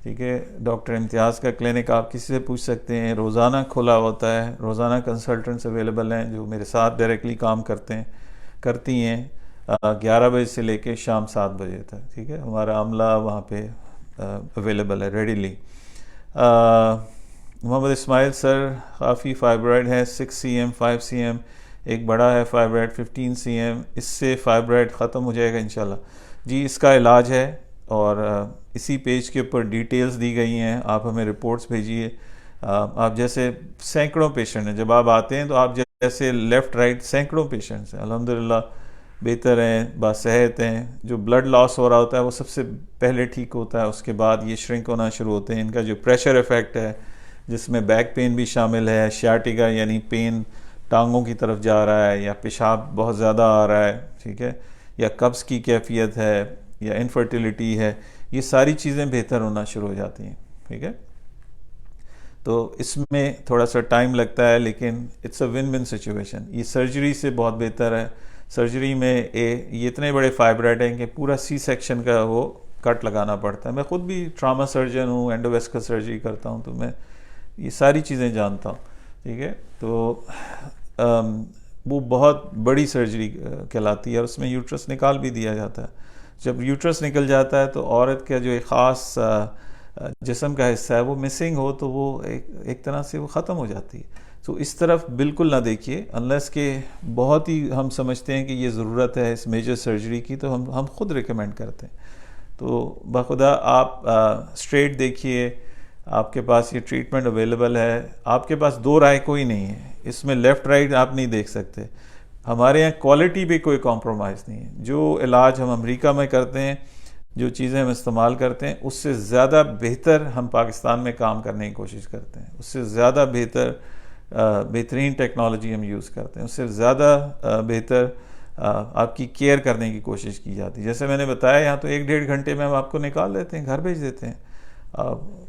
ٹھیک ہے. ڈاکٹر امتیاز کا کلینک آپ کسی سے پوچھ سکتے ہیں، روزانہ کھلا ہوتا ہے، روزانہ کنسلٹنٹس اویلیبل ہیں جو میرے ساتھ ڈائریکٹلی کام کرتی ہیں 11 بجے سے لے کے شام 7 بجے تک. ٹھیک ہے. ہمارا عملہ وہاں پہ اویلیبل ہے ریڈیلی. محمد اسماعیل سر، کافی فائبرائڈ ہے، 6 cm 5 cm، ایک بڑا ہے فائبرائڈ 15 cm، اس سے فائبرائڈ ختم ہو جائے گا انشاءاللہ. جی اس کا علاج ہے، اور اسی پیج کے اوپر ڈیٹیلز دی گئی ہیں، آپ ہمیں رپورٹس بھیجیے. آپ جیسے سینکڑوں پیشنٹ ہیں، جب آپ آتے ہیں تو آپ جیسے لیفٹ رائٹ سینکڑوں پیشنٹس ہیں، الحمدللہ بہتر ہیں، باصحت ہیں. جو بلڈ لاس ہو رہا ہوتا ہے وہ سب سے پہلے ٹھیک ہوتا ہے، اس کے بعد یہ شرنک ہونا شروع ہوتے ہیں. ان کا جو پریشر ایفیکٹ ہے جس میں بیک پین بھی شامل ہے، شیاٹیکا یعنی پین ٹانگوں کی طرف جا رہا ہے، یا پیشاب بہت زیادہ آ رہا ہے، ٹھیک ہے، یا قبض کی کیفیت ہے، یا انفرٹیلیٹی ہے، یہ ساری چیزیں بہتر ہونا شروع ہو جاتی ہیں. ٹھیک ہے. تو اس میں تھوڑا سا ٹائم لگتا ہے، لیکن it's a one one situation. یہ سرجری سے بہت بہتر ہے. سرجری میں یہ اتنے بڑے فائبرائڈ ہیں کہ پورا سی سیکشن کا وہ کٹ لگانا پڑتا ہے. میں خود بھی ٹراما سرجن ہوں، اینڈوویسکل سرجری کرتا ہوں، تو میں یہ ساری چیزیں جانتا ہوں. ٹھیک ہے. تو وہ بہت بڑی سرجری کہلاتی ہے، اور اس میں یوٹرس نکال بھی دیا جاتا ہے. جب یوٹرس نکل جاتا ہے تو عورت کا جو ایک خاص جسم کا حصہ ہے وہ مسنگ ہو، تو وہ ایک طرح سے وہ ختم ہو جاتی ہے. تو اس طرف بالکل نہ دیکھیے، انلیس کہ بہت ہی ہم سمجھتے ہیں کہ یہ ضرورت ہے اس میجر سرجری کی، تو ہم خود ریکمینڈ کرتے ہیں. تو بخدا آپ اسٹریٹ دیکھیے، آپ کے پاس یہ ٹریٹمنٹ اویلیبل ہے. آپ کے پاس دو رائے کوئی نہیں ہے، اس میں لیفٹ رائٹ آپ نہیں دیکھ سکتے. ہمارے یہاں کوالٹی پہ کوئی کمپرومائز نہیں ہے. جو علاج ہم امریکہ میں کرتے ہیں، جو چیزیں ہم استعمال کرتے ہیں، اس سے زیادہ بہتر ہم پاکستان میں کام کرنے کی کوشش کرتے ہیں. اس سے زیادہ بہترین ٹیکنالوجی ہم یوز کرتے ہیں، اس سے زیادہ بہتر آپ کی کیئر کرنے کی کوشش کی جاتی ہے. جیسے میں نے بتایا، یہاں تو 1-1.5 گھنٹے میں ہم آپ کو نکال دیتے ہیں، گھر بھیج دیتے ہیں.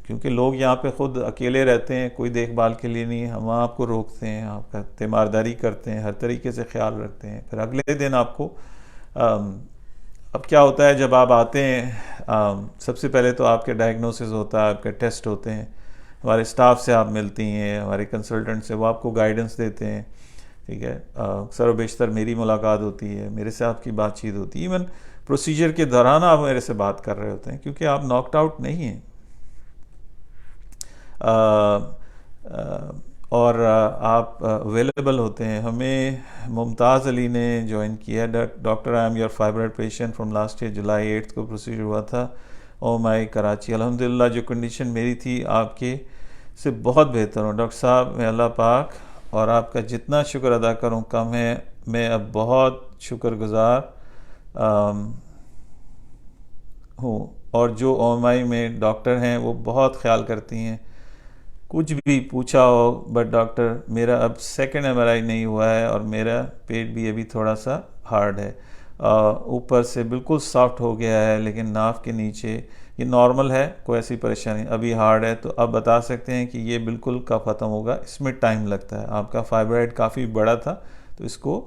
کیونکہ لوگ یہاں پہ خود اکیلے رہتے ہیں، کوئی دیکھ بھال کے لیے نہیں ہے. ہم آپ کو روکتے ہیں، آپ کا تیمارداری کرتے ہیں، ہر طریقے سے خیال رکھتے ہیں. پھر اگلے دن آپ کو اب کیا ہوتا ہے، جب آپ آتے ہیں سب سے پہلے تو آپ کے ڈائگنوسس ہوتا ہے، آپ کے ٹیسٹ ہوتے ہیں، ہمارے اسٹاف سے آپ ملتی ہیں، ہمارے کنسلٹنٹ سے، وہ آپ کو گائیڈنس دیتے ہیں. ٹھیک ہے. اکثر و بیشتر میری ملاقات ہوتی ہے، میرے سے آپ کی بات چیت ہوتی ہے. ایون پروسیجر کے دوران آپ میرے سے بات کر رہے ہوتے ہیں، کیونکہ آپ ناکڈ آؤٹ نہیں ہیں. اور آپ اویلیبل ہوتے ہیں. ہمیں ممتاز علی نے جوائن کیا. Doctor I am your fibroid patient from last year July 8 کو پروسیجر ہوا تھا. او مائی کراچی. الحمدللہ جو کنڈیشن میری تھی آپ کے سے بہت بہتر ہوں ڈاکٹر صاحب. میں اللہ پاک اور آپ کا جتنا شکر ادا کروں کم ہے. میں اب بہت شکر گزار ہوں. اور جو او ایم آئی میں ڈاکٹر ہیں وہ بہت خیال کرتی ہیں. کچھ بھی پوچھا ہو، بٹ ڈاکٹر میرا اب سیکنڈ ایم آر آئی نہیں ہوا ہے، اور میرا پیٹ بھی ابھی تھوڑا سا ہارڈ ہے. اوپر سے بالکل سافٹ ہو گیا ہے، لیکن ناف کے نیچے یہ نارمل ہے، کوئی ایسی پریشانی. ابھی ہارڈ ہے، تو اب بتا سکتے ہیں کہ یہ بالکل کب ختم ہوگا. اس میں ٹائم لگتا ہے. آپ کا فائبرائڈ کافی بڑا تھا، تو اس کو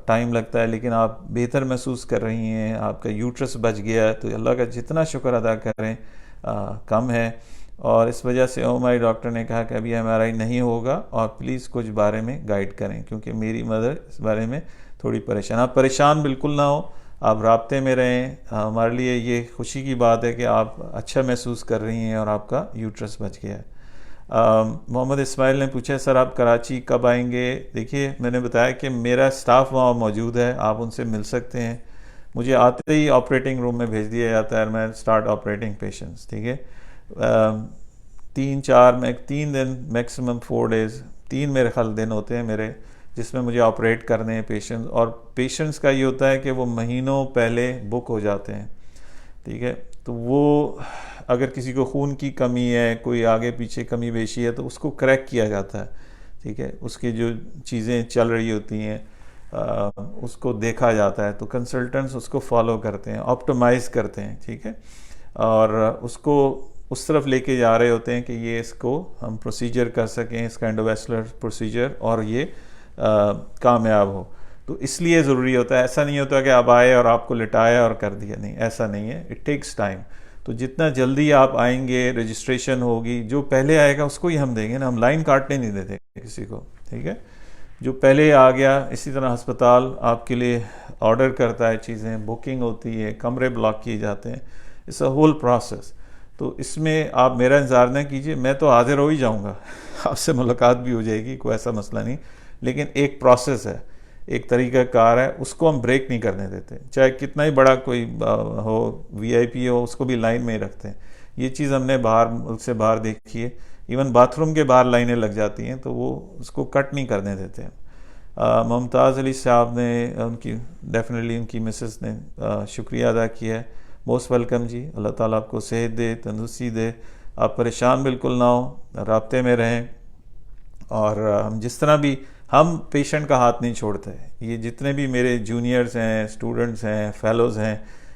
ٹائم لگتا ہے، لیکن آپ بہتر محسوس کر رہی ہیں. آپ کا یوٹرس بچ گیا ہے، تو اللہ کا جتنا شکر ادا کریں کم ہے. اور اس وجہ سے او مائی ڈاکٹر نے کہا کہ ابھی ایم آر آئی نہیں ہوگا، اور پلیز کچھ بارے میں گائیڈ کریں، کیونکہ میری مدر اس بارے میں تھوڑی پریشان. آپ پریشان بالکل نہ ہو، آپ رابطے میں رہیں. ہمارے لیے یہ خوشی کی بات ہے کہ آپ اچھا محسوس کر رہی ہیں اور آپ کا یوٹرس بچ گیا ہے. محمد اسماعیل نے پوچھا سر آپ کراچی کب آئیں گے؟ دیکھیے میں نے بتایا کہ میرا اسٹاف وہاں موجود ہے، آپ ان سے مل سکتے ہیں. مجھے آتے ہی آپریٹنگ روم میں بھیج دیا جاتا ہے، میں اسٹارٹ آپریٹنگ پیشنٹس. ٹھیک ہے. 3 دن میکسیمم 4 days، 3 میرے خیال دن ہوتے ہیں میرے، جس میں مجھے آپریٹ کرنے ہیں پیشنٹس. اور پیشنٹس کا یہ ہوتا ہے کہ وہ مہینوں پہلے بک ہو جاتے ہیں. ٹھیک ہے. تو وہ اگر کسی کو خون کی کمی ہے، کوئی آگے پیچھے کمی بیشی ہے، تو اس کو کریکٹ کیا جاتا ہے. ٹھیک ہے. اس کی جو چیزیں چل رہی ہوتی ہیں، اس کو دیکھا جاتا ہے، تو کنسلٹنٹس اس کو فالو کرتے ہیں، آپٹمائز کرتے ہیں، ٹھیک ہے، اور اس کو اس طرف لے کے جا رہے ہوتے ہیں کہ یہ اس کو ہم پروسیجر کر سکیں، اس کا انڈوویسکولر پروسیجر، اور یہ کامیاب ہو. تو اس لیے ضروری ہوتا ہے. ایسا نہیں ہوتا کہ آپ آئے اور آپ کو لٹایا اور کر دیا، نہیں، ایسا نہیں ہے. It takes time. تو جتنا جلدی آپ آئیں گے، رجسٹریشن ہوگی، جو پہلے آئے گا اس کو ہی ہم دیں گے نا، ہم لائن کاٹنے نہیں دیتے کسی کو، ٹھیک ہے. جو پہلے آ گیا. اسی طرح ہسپتال آپ کے لیے آرڈر کرتا ہے چیزیں، بکنگ ہوتی ہے، کمرے بلاک کیے جاتے ہیں. It's a whole process. تو اس میں آپ میرا انتظار نہ کیجیے، میں تو حاضر ہو ہی جاؤں گا، آپ سے ملاقات بھی ہو جائے گی، کوئی ایسا مسئلہ نہیں. لیکن ایک پروسیس ہے، ایک طریقہ کار ہے، اس کو ہم بریک نہیں کرنے دیتے. چاہے کتنا ہی بڑا کوئی ہو، وی آئی پی ہو، اس کو بھی لائن میں ہی رکھتے ہیں. یہ چیز ہم نے باہر، ملک سے باہر دیکھی ہے. ایون باتھ روم کے باہر لائنیں لگ جاتی ہیں، تو وہ اس کو کٹ نہیں کرنے دیتے. ممتاز علی صاحب نے ان کی ڈیفینیٹلی ان کی مسز نے شکریہ ادا کیا ہے. موسٹ ویلکم جی. اللہ تعالیٰ آپ کو صحت دے، تندرستی دے. آپ پریشان بالکل نہ ہوں، رابطے میں رہیں. اور ہم جس طرح بھی، ہم پیشنٹ کا ہاتھ نہیں چھوڑتے. یہ جتنے بھی میرے جونیئرز ہیں، اسٹوڈنٹس ہیں، فیلوز ہیں،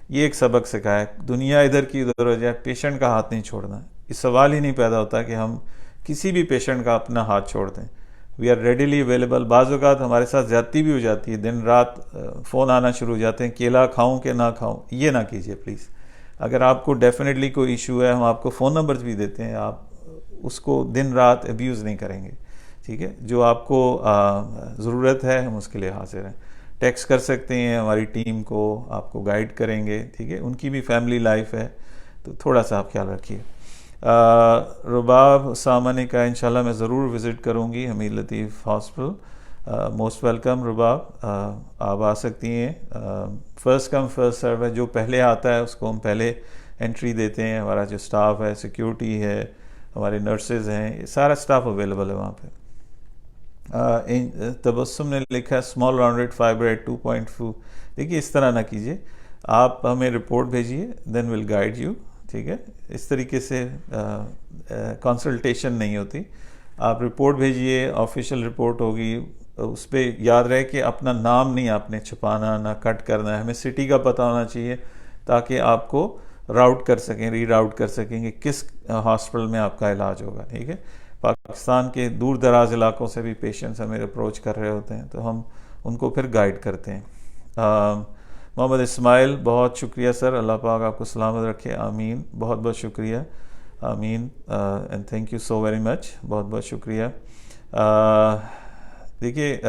یہ ایک سبق سکھایا ہے. دنیا ادھر کی ادھر ہو جائے، پیشنٹ کا ہاتھ نہیں چھوڑنا. اس سوال ہی نہیں پیدا ہوتا کہ ہم کسی بھی پیشنٹ کا اپنا ہاتھ چھوڑ دیں. We are readily available. بعض اوقات ہمارے ساتھ زیادتی بھی ہو جاتی ہے، دن رات فون آنا شروع ہو جاتے ہیں، کیلا کھاؤں کہ نہ کھاؤں. یہ نہ کیجیے پلیز. اگر آپ کو ڈیفینیٹلی کوئی ایشو ہے، ہم آپ کو فون نمبرز بھی دیتے ہیں، آپ اس کو دن رات ابیوز نہیں کریں گے، ٹھیک ہے. جو آپ کو ضرورت ہے ہم اس کے لیے حاضر ہیں. ٹیکسٹ کر سکتے ہیں ہماری ٹیم کو، آپ کو گائیڈ کریں گے، ٹھیک ہے. ان کی بھی فیملی لائف ہے، تو تھوڑا سا آپ خیال رکھیے. رباب اسامہ نے کہا انشاءاللہ میں ضرور وزٹ کروں گی حمید لطیف ہاسپٹل. موسٹ ویلکم رباب. آپ آ سکتی ہیں. فرسٹ کم فرسٹ سرو ہے، جو پہلے آتا ہے اس کو ہم پہلے انٹری دیتے ہیں. ہمارا جو اسٹاف ہے، سیکیورٹی ہے، ہمارے نرسز ہیں، یہ سارا اسٹاف اویلیبل ہے وہاں پہ. تبسم نے لکھا ہے اسمال راؤنڈیڈ فائبرائڈ 2.2. دیکھیے اس طرح نہ کیجیے، آپ ہمیں رپورٹ بھیجیے، دین ول گائیڈ یو، ٹھیک ہے. اس طریقے سے کنسلٹیشن نہیں ہوتی. آپ رپورٹ بھیجیے، آفیشیل رپورٹ ہوگی. اس پہ یاد رہے کہ اپنا نام نہیں آپ نے چھپانا، نہ کٹ کرنا ہے. ہمیں سٹی کا پتہ ہونا چاہیے تاکہ آپ کو راؤٹ کر سکیں، ری راؤٹ کر سکیں کہ کس ہاسپٹل میں آپ کا علاج ہوگا، ٹھیک ہے. پاکستان کے دور دراز علاقوں سے بھی پیشنٹس ہمیں اپروچ کر رہے ہوتے ہیں، تو ہم ان کو پھر گائیڈ کرتے ہیں. محمد اسماعیل، بہت شکریہ سر. اللہ پاک آپ کو سلامت رکھے، آمین. بہت بہت شکریہ، آمین. And thank you so very much. بہت بہت شکریہ. دیکھیے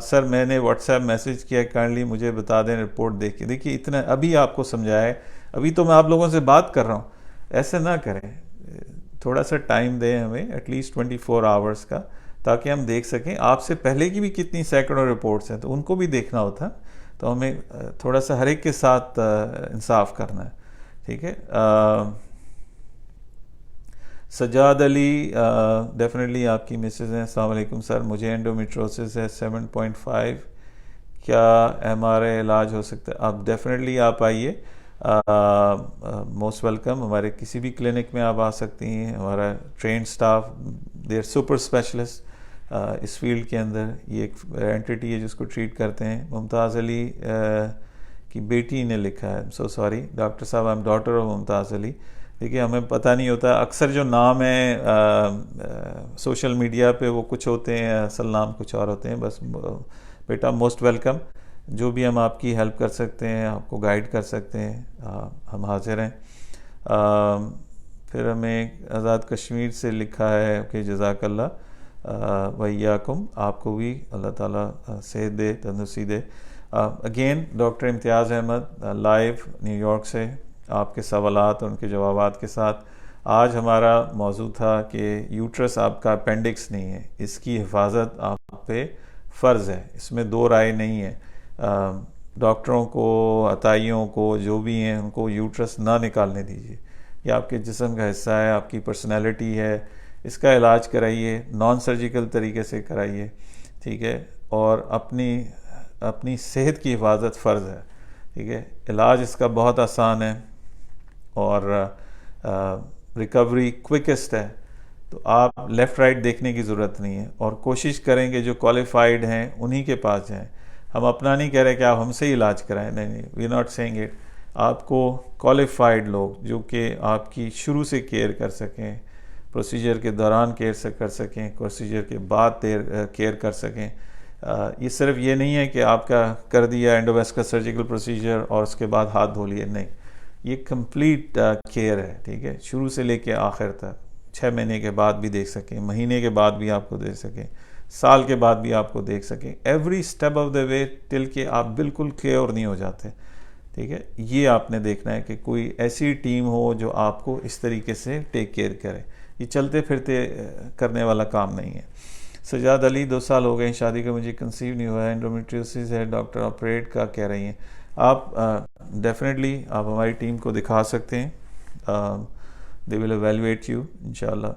سر، میں نے واٹس ایپ میسیج کیا، کائنڈلی مجھے بتا دیں رپورٹ دیکھ کے. دیکھیے اتنا ابھی آپ کو سمجھایا ہے، ابھی تو میں آپ لوگوں سے بات کر رہا ہوں. ایسے نہ کریں، تھوڑا سا ٹائم دیں ہمیں، ایٹ لیسٹ 24 آورس کا، تاکہ ہم دیکھ سکیں. آپ سے پہلے کی بھی کتنی سینکڑوں رپورٹس ہیں، تو ان کو بھی دیکھنا ہوتا. تو ہمیں تھوڑا سا ہر ایک کے ساتھ انصاف کرنا ہے، ٹھیک ہے. سجاد علی، ڈیفینیٹلی آپ کی مسز ہیں. السلام علیکم سر، مجھے انڈومیٹروسس ہے 7.5، کیا ایم آر آئی علاج ہو سکتا ہے؟ آپ ڈیفینیٹلی آپ آئیے، موسٹ ویلکم. ہمارے کسی بھی کلینک میں آپ آ سکتی ہیں. ہمارا trained staff, they are super specialist اس فیلڈ کے اندر. یہ ایک اینٹیٹی ہے جس کو ٹریٹ کرتے ہیں. ممتاز علی کی بیٹی نے لکھا ہے، سو سوری ڈاکٹر صاحب، آئی ایم ڈاٹر آف ممتاز علی. دیکھیے ہمیں پتہ نہیں ہوتا، اکثر جو نام ہیں سوشل میڈیا پہ وہ کچھ ہوتے ہیں، اصل نام کچھ اور ہوتے ہیں. بس بیٹا موسٹ ویلکم. جو بھی ہم آپ کی ہیلپ کر سکتے ہیں، آپ کو گائیڈ کر سکتے ہیں، ہم حاضر ہیں. پھر ہمیں آزاد کشمیر سے لکھا ہے کہ جزاک اللہ ویاکم. آپ کو بھی اللہ تعالیٰ صحت دے، تندرستی دے. Again doctor Imtiaz Ahmed live new York سے، آپ کے سوالات اور ان کے جوابات کے ساتھ. آج ہمارا موضوع تھا کہ یوٹرس آپ کا اپینڈکس نہیں ہے، اس کی حفاظت آپ پہ فرض ہے، اس میں دو رائے نہیں ہے. ڈاکٹروں کو، عطائیوں کو، جو بھی ہیں، ان کو یوٹرس نہ نکالنے دیجیے. یہ آپ کے جسم کا حصہ ہے، آپ کی پرسنالٹی ہے. اس کا علاج کرائیے، نان سرجیکل طریقے سے کرائیے، ٹھیک ہے. اور اپنی صحت کی حفاظت فرض ہے، ٹھیک ہے. علاج اس کا بہت آسان ہے اور ریکوری کوئکسٹ ہے. تو آپ لیفٹ رائٹ دیکھنے کی ضرورت نہیں ہے، اور کوشش کریں کہ جو کوالیفائڈ ہیں انہی کے پاس جائیں. ہم اپنا نہیں کہہ رہے کہ آپ ہم سے ہی علاج کرائیں، نہیں، وی ناٹ سینگ اٹ. آپ کو کوالیفائڈ لوگ جو کہ آپ کی شروع سے کیئر کر سکیں، پروسیجر کے دوران کیئر کر سکیں، پروسیجر کے بعد کیئر کر سکیں. یہ صرف یہ نہیں ہے کہ آپ کا کر دیا اینڈوویسکولر سرجیکل پروسیجر اور اس کے بعد ہاتھ دھو لیے، نہیں، یہ کمپلیٹ کیئر ہے. ٹھیک ہے، شروع سے لے کے آخر تک. 6 مہینے کے بعد بھی دیکھ سکیں، مہینے کے بعد بھی آپ کو دیکھ سکیں، سال کے بعد بھی آپ کو دیکھ سکیں، ایوری اسٹیپ آف دا وے ٹل کہ آپ بالکل کلیئر نہیں ہو جاتے. ٹھیک ہے، یہ آپ نے دیکھنا ہے کہ کوئی ایسی ٹیم ہو جو آپ کو اس طریقے سے ٹیک کیئر کرے. یہ چلتے پھرتے کرنے والا کام نہیں ہے. سجاد علی 2 سال ہو گئے شادی کا، مجھے کنسیو نہیں ہوا ہے، انڈومیٹریوسس ہے، ڈاکٹر آپریٹ کا کہہ رہی ہیں. آپ ڈیفینیٹلی آپ ہماری ٹیم کو دکھا سکتے ہیں، دے ول ایویلویٹ یو انشاءاللہ.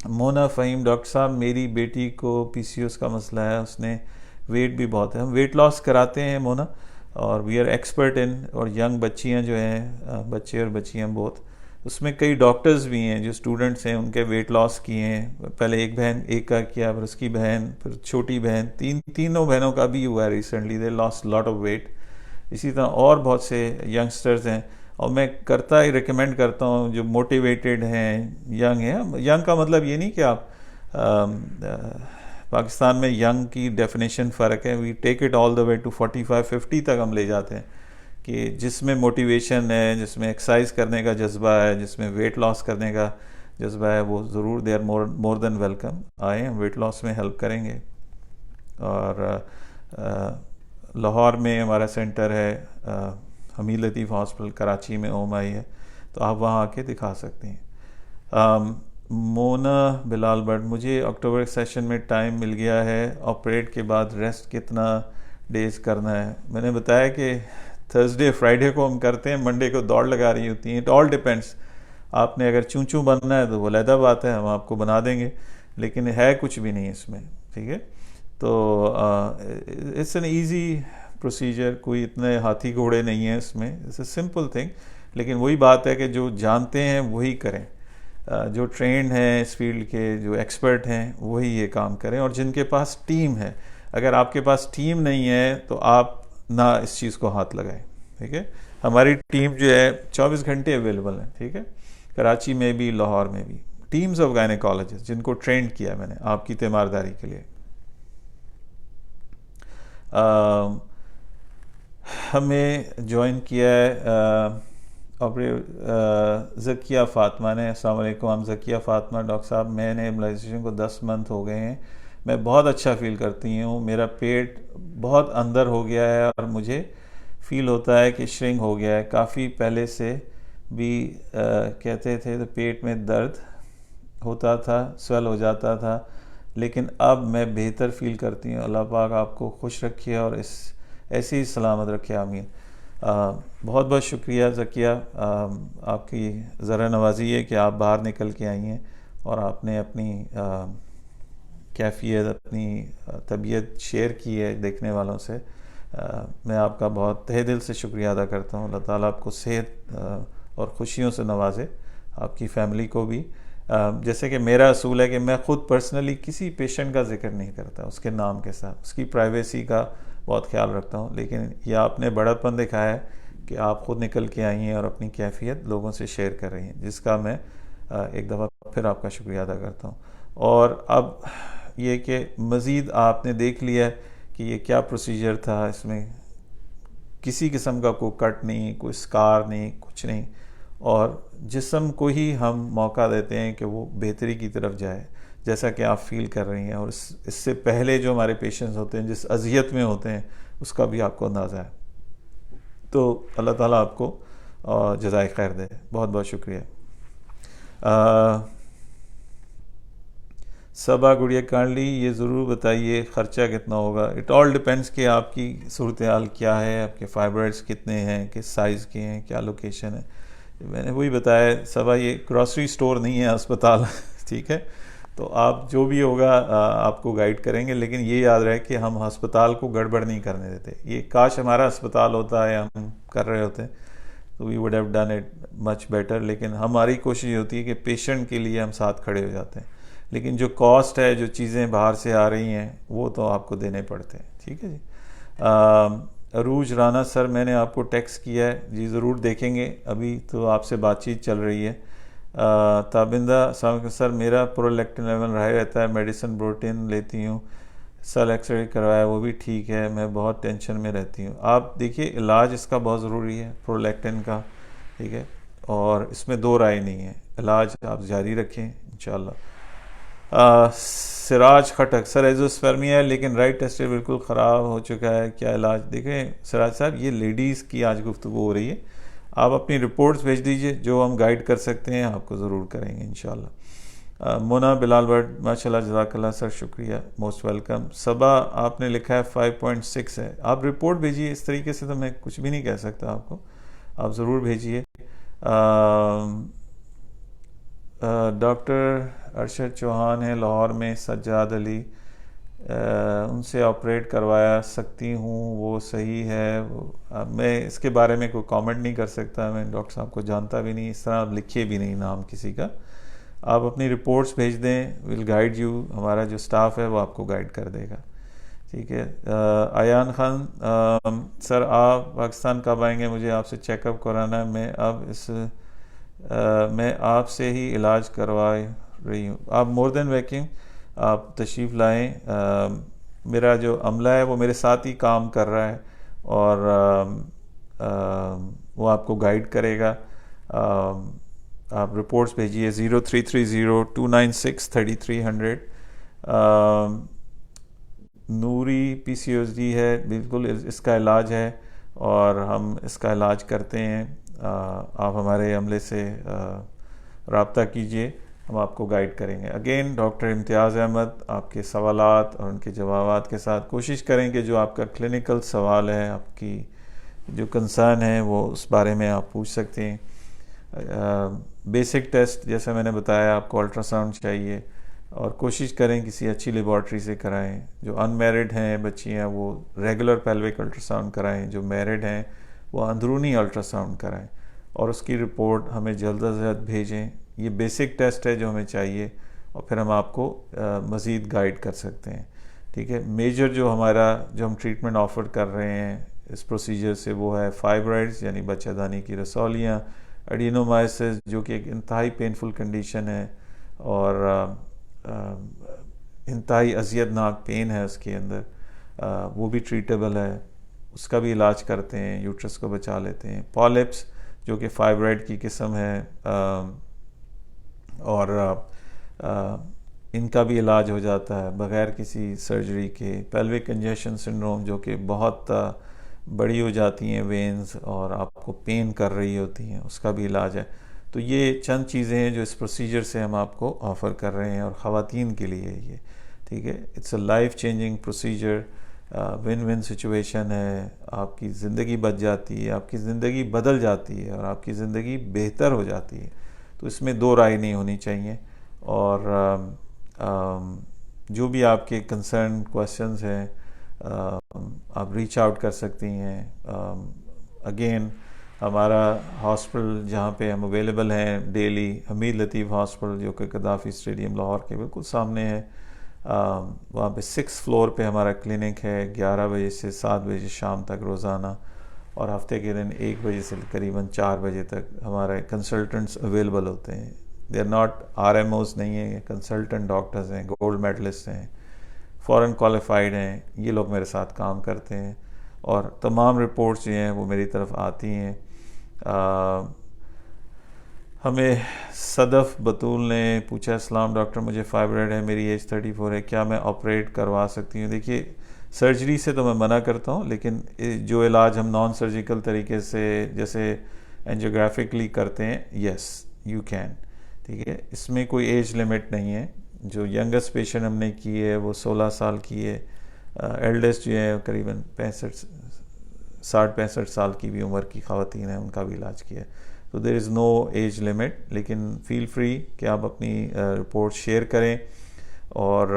مونا فہیم، ڈاکٹر صاحب میری بیٹی کو پی سی اوز کا مسئلہ ہے، اس نے ویٹ بھی بہت ہے. ہم ویٹ لاس کراتے ہیں مونا، اور وی آر ایکسپرٹ ان. اور ینگ بچیاں جو ہیں، بچے اور بچیاں بہت، اس میں کئی ڈاکٹرز بھی ہیں جو اسٹوڈنٹس ہیں ان کے ویٹ لاس کیے ہیں. پہلے ایک کا کیا، پھر اس کی بہن، پھر چھوٹی بہن، تینوں بہنوں کا بھی ہوا ہے recently, they lost lot of weight. اسی طرح اور بہت سے ینگسٹرز ہیں، اور میں ریکمینڈ کرتا ہوں جو موٹیویٹڈ ہیں، ینگ ہیں. ینگ کا مطلب یہ نہیں کہ آپ پاکستان میں ینگ کی ڈیفینیشن فرق ہے، وی take it all the way to 45-50 تک ہم لے جاتے ہیں، کہ جس میں موٹیویشن ہے، جس میں ایکسرسائز کرنے کا جذبہ ہے، جس میں ویٹ لاس کرنے کا جذبہ ہے، وہ ضرور they are more than welcome. آئیں، ہم ویٹ لاس میں ہیلپ کریں گے. اور لاہور میں ہمارا سینٹر ہے، حمید لطیف ہاسپٹل، کراچی میں اوم آئی ہے، تو آپ وہاں آ کے دکھا سکتے ہیں. مونا بلال بٹ، مجھے اکتوبر سیشن میں ٹائم مل گیا ہے، آپریٹ کے بعد ریسٹ کتنا ڈیز کرنا ہے؟ میں نے بتایا کہ تھرسڈے فرائیڈے کو ہم کرتے ہیں، منڈے کو دوڑ لگا رہی ہوتی ہیں. It all depends. آپ نے اگر چوں بننا ہے تو وہ علیحدہ بات ہے، ہم آپ کو بنا دیں گے، لیکن ہے کچھ بھی نہیں اس میں. ٹھیک ہے، تو اٹس این ایزی پروسیجر، کوئی اتنے ہاتھی گھوڑے نہیں ہیں اس میں، اٹس اے سمپل تھنگ. لیکن وہی بات ہے کہ جو جانتے ہیں وہی کریں، جو ٹرینڈ ہیں اس فیلڈ کے، جو ایکسپرٹ ہیں وہی یہ کام کریں، اور جن کے پاس ٹیم ہے. اگر آپ کے پاس ٹیم نہیں ہے تو آپ نہ اس چیز کو ہاتھ لگائیں. ٹھیک ہے، ہماری ٹیم جو ہے 24 گھنٹے اویلیبل ہے. ٹھیک ہے، کراچی میں بھی، لاہور میں بھی، ٹیمز آف گائنیکالوجسٹ جن کو ٹرینڈ کیا میں نے آپ کی تیمارداری کے لیے. ہمیں جوائن کیا ہے ذکیہ فاطمہ نے. السلام علیکم، ہم ذکیہ فاطمہ. ڈاکٹر صاحب میں نے ایمبلائزیشن کو 10 منتھ ہو گئے ہیں، میں بہت اچھا فیل کرتی ہوں، میرا پیٹ بہت اندر ہو گیا ہے اور مجھے فیل ہوتا ہے کہ شرنک ہو گیا ہے. کافی پہلے سے بھی کہتے تھے تو پیٹ میں درد ہوتا تھا، سویل ہو جاتا تھا، لیکن اب میں بہتر فیل کرتی ہوں. اللہ پاک آپ کو خوش رکھے اور ایسی ہی سلامت رکھے، آمین. بہت بہت شکریہ ذکیہ، آپ کی ذرا نوازی ہے کہ آپ باہر نکل کے آئی ہیں اور آپ نے اپنی کیفیت، اپنی طبیعت شیئر کی ہے دیکھنے والوں سے. میں آپ کا بہت تہہ دل سے شکریہ ادا کرتا ہوں. اللہ تعالیٰ آپ کو صحت اور خوشیوں سے نوازے، آپ کی فیملی کو بھی. جیسے کہ میرا اصول ہے کہ میں خود پرسنلی کسی پیشنٹ کا ذکر نہیں کرتا اس کے نام کے ساتھ، اس کی پرائیویسی کا بہت خیال رکھتا ہوں. لیکن یہ آپ نے بڑا پن دکھایا ہے کہ آپ خود نکل کے آئی ہیں اور اپنی کیفیت لوگوں سے شیئر کر رہی ہیں، جس کا میں ایک دفعہ پھر آپ کا شکریہ ادا کرتا ہوں. اور اب یہ کہ مزید آپ نے دیکھ لیا کہ یہ کیا پروسیجر تھا، اس میں کسی قسم کا کوئی کٹ نہیں، کوئی سکار نہیں، کچھ نہیں، اور جسم کو ہی ہم موقع دیتے ہیں کہ وہ بہتری کی طرف جائے، جیسا کہ آپ فیل کر رہی ہیں. اور اس سے پہلے جو ہمارے پیشنٹس ہوتے ہیں جس اذیت میں ہوتے ہیں اس کا بھی آپ کو اندازہ ہے. تو اللہ تعالیٰ آپ کو جزائے خیر دے. بہت بہت شکریہ. صبا گڑیا کانڈلی، یہ ضرور بتائیے خرچہ کتنا ہوگا؟ اٹ آل ڈیپینڈس کہ آپ کی صورتحال کیا ہے، آپ کے فائبرائڈس کتنے ہیں، کس سائز کے ہیں، کیا لوکیشن ہے. میں نے وہی بتایا صبا، یہ گروسری سٹور نہیں ہے، اسپتال. ٹھیک ہے، تو آپ جو بھی ہوگا آپ کو گائیڈ کریں گے، لیکن یہ یاد رہے کہ ہم ہسپتال کو گڑبڑ نہیں کرنے دیتے. یہ کاش ہمارا اسپتال ہوتا ہے، ہم کر رہے ہوتے تو we would have done it much better. لیکن ہماری کوشش یہ ہوتی ہے کہ پیشنٹ کے لیے ہم ساتھ کھڑے ہو جاتے ہیں، لیکن جو کاسٹ ہے، جو چیزیں باہر سے آ رہی ہیں وہ تو آپ کو دینے پڑتے ہیں. ٹھیک ہے جی. عروج رانا سر، میں نے آپ کو ٹیکسٹ کیا ہے جی، ضرور دیکھیں گے، ابھی تو آپ سے بات چیت چل رہی ہے۔ تابندہ السلام علیکم سر، میرا پرولیکٹن لیول ہائی رہتا ہے، میڈیسن بروٹین لیتی ہوں، سر ایکس رے کروایا وہ بھی ٹھیک ہے، میں بہت ٹینشن میں رہتی ہوں۔ آپ دیکھیے علاج اس کا بہت ضروری ہے پرولیکٹن کا، ٹھیک ہے، اور اس میں دو رائے نہیں ہے، علاج آپ جاری رکھیں انشاءاللہ۔ سراج خٹک سر، ایزوسپرمیا ہے لیکن رائٹ ٹیسٹر بالکل خراب ہو چکا ہے، کیا علاج؟ دیکھیں سراج صاحب، یہ لیڈیز کی آج گفتگو ہو رہی ہے، آپ اپنی رپورٹس بھیج دیجئے، جو ہم گائیڈ کر سکتے ہیں آپ کو ضرور کریں گے انشاءاللہ۔ مونا بلال بٹ ماشاءاللہ جزاک اللہ سر، شکریہ، موسٹ ویلکم۔ صبا آپ نے لکھا ہے 5.6 ہے، آپ رپورٹ بھیجیے، اس طریقے سے تو میں کچھ بھی نہیں کہہ سکتا آپ کو، آپ ضرور بھیجیے۔ ڈاکٹر ارشد چوہان ہے لاہور میں، سجاد علی، ان سے آپریٹ کروایا سکتی ہوں، وہ صحیح ہے؟ میں اس کے بارے میں کوئی کامنٹ نہیں کر سکتا، میں ڈاکٹر صاحب کو جانتا بھی نہیں، اس طرح آپ لکھیے بھی نہیں نام کسی کا، آپ اپنی رپورٹس بھیج دیں، ول گائیڈ یو، ہمارا جو سٹاف ہے وہ آپ کو گائیڈ کر دے گا، ٹھیک ہے۔ ایان خان سر، آپ پاکستان کب آئیں گے؟ مجھے آپ سے چیک اپ کرانا ہے، میں آپ سے ہی علاج کروا رہی ہوں، آپ مور دین ویلکم، آپ تشریف لائیں، میرا جو عملہ ہے وہ میرے ساتھ ہی کام کر رہا ہے، اور وہ آپ کو گائیڈ کرے گا۔ آپ رپورٹس بھیجیے 0330-296-3300۔ نوری پی سی ایس ڈی ہے، بالکل اس کا علاج ہے اور ہم اس کا علاج کرتے ہیں، آپ ہمارے عملے سے رابطہ کیجئے، ہم آپ کو گائیڈ کریں گے۔ اگین ڈاکٹر امتیاز احمد، آپ کے سوالات اور ان کے جوابات کے ساتھ کوشش کریں کہ جو آپ کا کلینکل سوال ہے، آپ کی جو کنسرن ہے، وہ اس بارے میں آپ پوچھ سکتے ہیں۔ بیسک ٹیسٹ جیسے میں نے بتایا، آپ کو الٹرا ساؤنڈ چاہیے اور کوشش کریں کسی اچھی لیبارٹری سے کرائیں، جو ان میرڈ ہیں بچی ہیں وہ ریگولر پیلوک الٹرا ساؤنڈ کرائیں، جو میرڈ ہیں وہ اندرونی الٹرا ساؤنڈ کرائیں، اور اس کی رپورٹ ہمیں جلد از جلد بھیجیں۔ یہ بیسک ٹیسٹ ہے جو ہمیں چاہیے، اور پھر ہم آپ کو مزید گائیڈ کر سکتے ہیں، ٹھیک ہے۔ میجر جو ہم ٹریٹمنٹ آفر کر رہے ہیں اس پروسیجر سے، وہ ہے فائبرائڈز یعنی بچہ دانی کی رسولیاں، ایڈینومائسس جو کہ ایک انتہائی پینفل کنڈیشن ہے اور انتہائی اذیت ناک پین ہے اس کے اندر، وہ بھی ٹریٹیبل ہے، اس کا بھی علاج کرتے ہیں، یوٹرس کو بچا لیتے ہیں۔ پالپس جو کہ فائبرائڈ کی قسم ہے، اور ان کا بھی علاج ہو جاتا ہے بغیر کسی سرجری کے۔ پیلوک کنجیشن سنڈروم جو کہ بہت بڑی ہو جاتی ہیں وینز اور آپ کو پین کر رہی ہوتی ہیں، اس کا بھی علاج ہے۔ تو یہ چند چیزیں ہیں جو اس پروسیجر سے ہم آپ کو آفر کر رہے ہیں، اور خواتین کے لیے یہ، ٹھیک ہے۔ It's a life changing procedure, win one situation ہے، آپ کی زندگی بچ جاتی ہے، آپ کی زندگی بدل جاتی ہے، اور آپ کی زندگی بہتر ہو جاتی ہے، تو اس میں دو رائے نہیں ہونی چاہیے۔ اور جو بھی آپ کے کنسرن کویسچنز ہیں، آپ ریچ آؤٹ کر سکتی ہیں۔ اگین ہمارا ہاسپٹل جہاں پہ ہم اویلیبل ہیں ڈیلی، حمید لطیف ہاسپٹل جو کہ قذافی اسٹیڈیم لاہور کے بالکل سامنے ہے، وہاں پہ 6 فلور پہ ہمارا کلینک ہے، 11 بجے سے 7 بجے شام تک روزانہ، اور ہفتے کے دن 1 بجے سے قریباً 4 بجے تک ہمارے کنسلٹنٹس اویلیبل ہوتے ہیں۔ دے آر ناٹ RMOs نہیں ہیں، یہ کنسلٹنٹ ڈاکٹرز ہیں، گولڈ میڈلسٹ ہیں، فورن کوالیفائڈ ہیں، یہ لوگ میرے ساتھ کام کرتے ہیں، اور تمام رپورٹس جو ہیں وہ میری طرف آتی ہیں۔ ہمیں صدف بطول نے پوچھا، السلام ڈاکٹر، مجھے فائبرائڈ ہے، میری ایج 34 ہے، کیا میں آپریٹ کروا سکتی ہوں؟ دیکھیے سرجری سے تو میں منع کرتا ہوں، لیکن جو علاج ہم نان سرجیکل طریقے سے جیسے اینجیوگرافکلی کرتے ہیں، یس یو کین، ٹھیک ہے، اس میں کوئی ایج لمٹ نہیں ہے۔ جو ینگسٹ پیشنٹ ہم نے کی ہے وہ 16 سال کی ہے، ایلڈسٹ جو ہے قریباً 60-65 سال کی بھی عمر کی خواتین ہیں، ان کا بھی علاج کیا ہے، تو دیر از نو ایج لمٹ، لیکن فیل فری کہ آپ اپنی رپورٹ شیئر کریں اور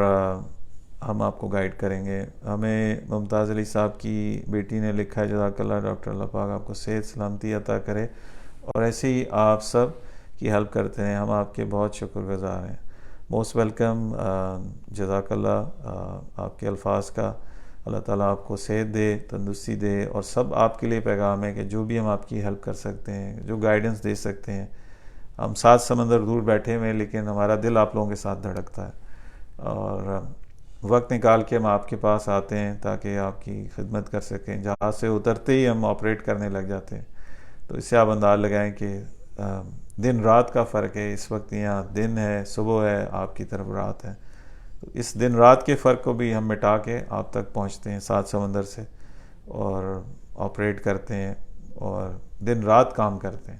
ہم آپ کو گائیڈ کریں گے۔ ہمیں ممتاز علی صاحب کی بیٹی نے لکھا ہے، جزاک اللہ ڈاکٹر، اللہ پاک آپ کو صحت سلامتی عطا کرے، اور ایسے ہی آپ سب کی ہیلپ کرتے ہیں، ہم آپ کے بہت شکر گزار ہیں۔ موسٹ ویلکم، جزاک اللہ آپ کے الفاظ کا۔ اللہ تعالیٰ آپ کو صحت دے، تندرستی دے، اور سب آپ کے لیے پیغام ہے کہ جو بھی ہم آپ کی ہیلپ کر سکتے ہیں، جو گائیڈنس دے سکتے ہیں، ہم 7 سمندر دور بیٹھے ہوئے ہیں لیکن ہمارا دل آپ لوگوں کے ساتھ دھڑکتا ہے، اور وقت نکال کے ہم آپ کے پاس آتے ہیں تاکہ آپ کی خدمت کر سکیں۔ جہاز سے اترتے ہی ہم آپریٹ کرنے لگ جاتے ہیں، تو اس سے آپ انداز لگائیں کہ دن رات کا فرق ہے۔ اس وقت یہاں دن ہے، صبح ہے، آپ کی طرف رات ہے، تو اس دن رات کے فرق کو بھی ہم مٹا کے آپ تک پہنچتے ہیں 7 سمندر سے، اور آپریٹ کرتے ہیں اور دن رات کام کرتے ہیں،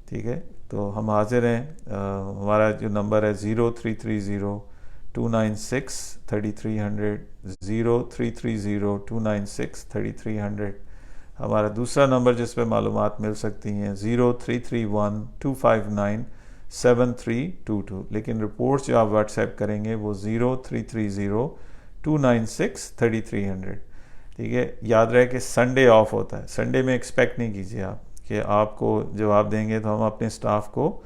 ٹھیک ہے؟ تو ہم حاضر ہیں۔ ہمارا جو نمبر ہے 0330-296-3300، 0330-296-3300۔ ہمارا دوسرا نمبر جس پہ معلومات مل سکتی ہیں 0331-259-7322، لیکن رپورٹس جو آپ واٹس ایپ کریں گے وہ 0330-296-3300، ٹھیک ہے؟ یاد رہے کہ سنڈے آف ہوتا ہے، سنڈے میں ایکسپیکٹ نہیں کیجیے آپ کہ آپ کو جواب دیں گے، تو ہم اپنے سٹاف کو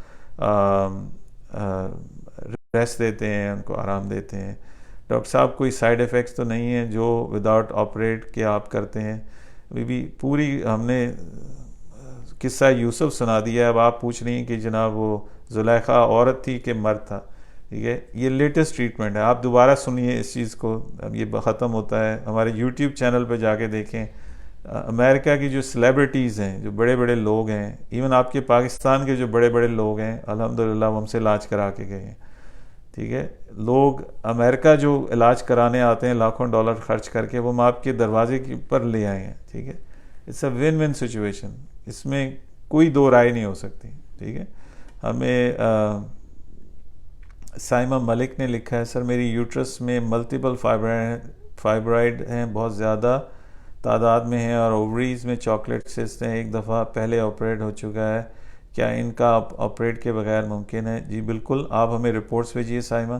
ریسٹ دیتے ہیں، ان کو آرام دیتے ہیں۔ ڈاکٹر صاحب کوئی سائیڈ ایفیکٹس تو نہیں ہیں جو وداؤٹ آپریٹ کے آپ کرتے ہیں؟ بھی پوری ہم نے قصہ یوسف سنا دیا ہے، اب آپ پوچھ رہی ہیں کہ جناب وہ زلیخا عورت تھی کہ مرد تھا، ٹھیک ہے؟ یہ لیٹسٹ ٹریٹمنٹ ہے، آپ دوبارہ سنیے اس چیز کو، اب یہ ختم ہوتا ہے۔ ہمارے یوٹیوب چینل پہ جا کے دیکھیں، امریکہ کی جو سیلیبریٹیز ہیں، جو بڑے بڑے لوگ ہیں، ایون آپ کے پاکستان کے جو بڑے بڑے لوگ ہیں، الحمدللہ وہ ہم سے علاج کرا کے گئے ہیں، ٹھیک ہے؟ لوگ امریکہ جو علاج کرانے آتے ہیں لاکھوں ڈالر خرچ کر کے، وہ ہم آپ کے دروازے کے پر لے آئے ہیں، ٹھیک ہے؟ It's a one one situation, اس میں کوئی دو رائے نہیں ہو سکتی، ٹھیک ہے؟ ہمیں سائمہ ملک نے لکھا ہے، سر میری یوٹرس میں ملٹیپل فائبرائڈ ہیں، بہت زیادہ تعداد میں ہیں، اور اووریز میں چاکلیٹ سسٹ ہیں، ایک دفعہ پہلے آپریٹ ہو چکا ہے، کیا ان کا آپریٹ کے بغیر ممکن ہے؟ جی بالکل، آپ ہمیں رپورٹس بھیجیے سائمہ،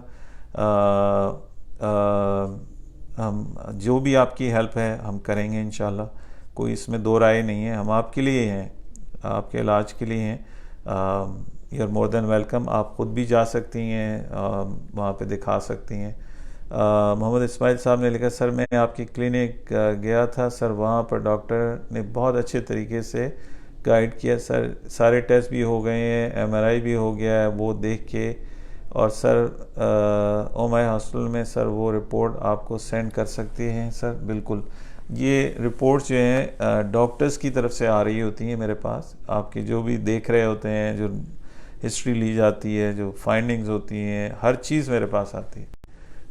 ہم جو بھی آپ کی ہیلپ ہے ہم کریں گے انشاءاللہ، کوئی اس میں دو رائے نہیں ہے، ہم آپ کے لیے ہیں، آپ کے علاج کے لیے ہیں۔ You are more than welcome, آپ خود بھی جا سکتی ہیں، وہاں پہ دکھا سکتی ہیں۔ محمد اسماعیل صاحب نے لکھا، سر میں آپ کی کلینک گیا تھا سر، وہاں پر ڈاکٹر نے بہت اچھے طریقے سے گائیڈ کیا سر، سارے ٹیسٹ بھی ہو گئے ہیں، ایم آر آئی بھی ہو گیا ہے وہ دیکھ کے، اور سر اومائی ہاسپٹل میں سر وہ رپورٹ آپ کو سینڈ کر سکتے ہیں سر۔ بالکل، یہ رپورٹس جو ہیں ڈاکٹرز کی طرف سے آ رہی ہوتی ہیں میرے پاس، آپ کے جو بھی دیکھ رہے ہوتے ہیں، جو ہسٹری لی جاتی ہے، جو فائنڈنگز ہوتی ہیں، ہر چیز میرے پاس آتی ہے،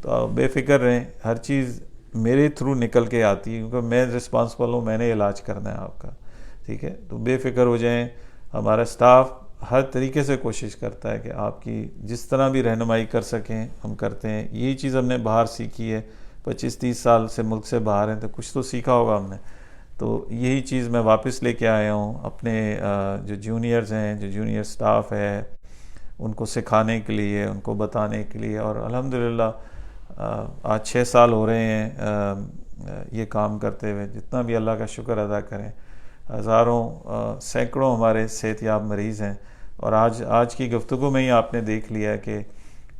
تو آپ بے فکر رہیں، ہر چیز میرے تھرو نکل کے آتی ہے، کیونکہ میں رسپانسبل ہوں، میں نے علاج کرنا ہے آپ کا، ٹھیک ہے؟ تو بے فکر ہو جائیں، ہمارا سٹاف ہر طریقے سے کوشش کرتا ہے کہ آپ کی جس طرح بھی رہنمائی کر سکیں ہم کرتے ہیں۔ یہی چیز ہم نے باہر سیکھی ہے، 25-30 سال سے ملک سے باہر ہیں، تو کچھ تو سیکھا ہوگا ہم نے، تو یہی چیز میں واپس لے کے آیا ہوں اپنے جو جونیئرز ہیں، جو جونیئر سٹاف ہے، ان کو سکھانے کے لیے، ان کو بتانے کے لیے، اور الحمدللہ آج 6 سال ہو رہے ہیں یہ کام کرتے ہوئے، جتنا بھی اللہ کا شکر ادا کریں، ہزاروں سینکڑوں ہمارے صحت یاب مریض ہیں، اور آج کی گفتگو میں ہی آپ نے دیکھ لیا کہ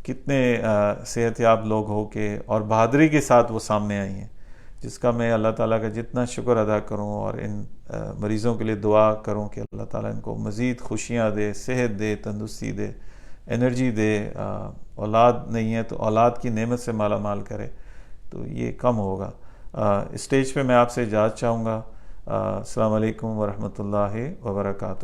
کتنے صحت یاب لوگ ہو کے اور بہادری کے ساتھ وہ سامنے آئی ہیں، جس کا میں اللہ تعالیٰ کا جتنا شکر ادا کروں، اور ان مریضوں کے لیے دعا کروں کہ اللہ تعالیٰ ان کو مزید خوشیاں دے، صحت دے، تندرستی دے، انرجی دے، اولاد نہیں ہے تو اولاد کی نعمت سے مالا مال کرے، تو یہ کم ہوگا۔ اسٹیج پہ میں آپ سے اجازت چاہوں گا۔ السلام علیکم ورحمۃ اللہ وبرکاتہ۔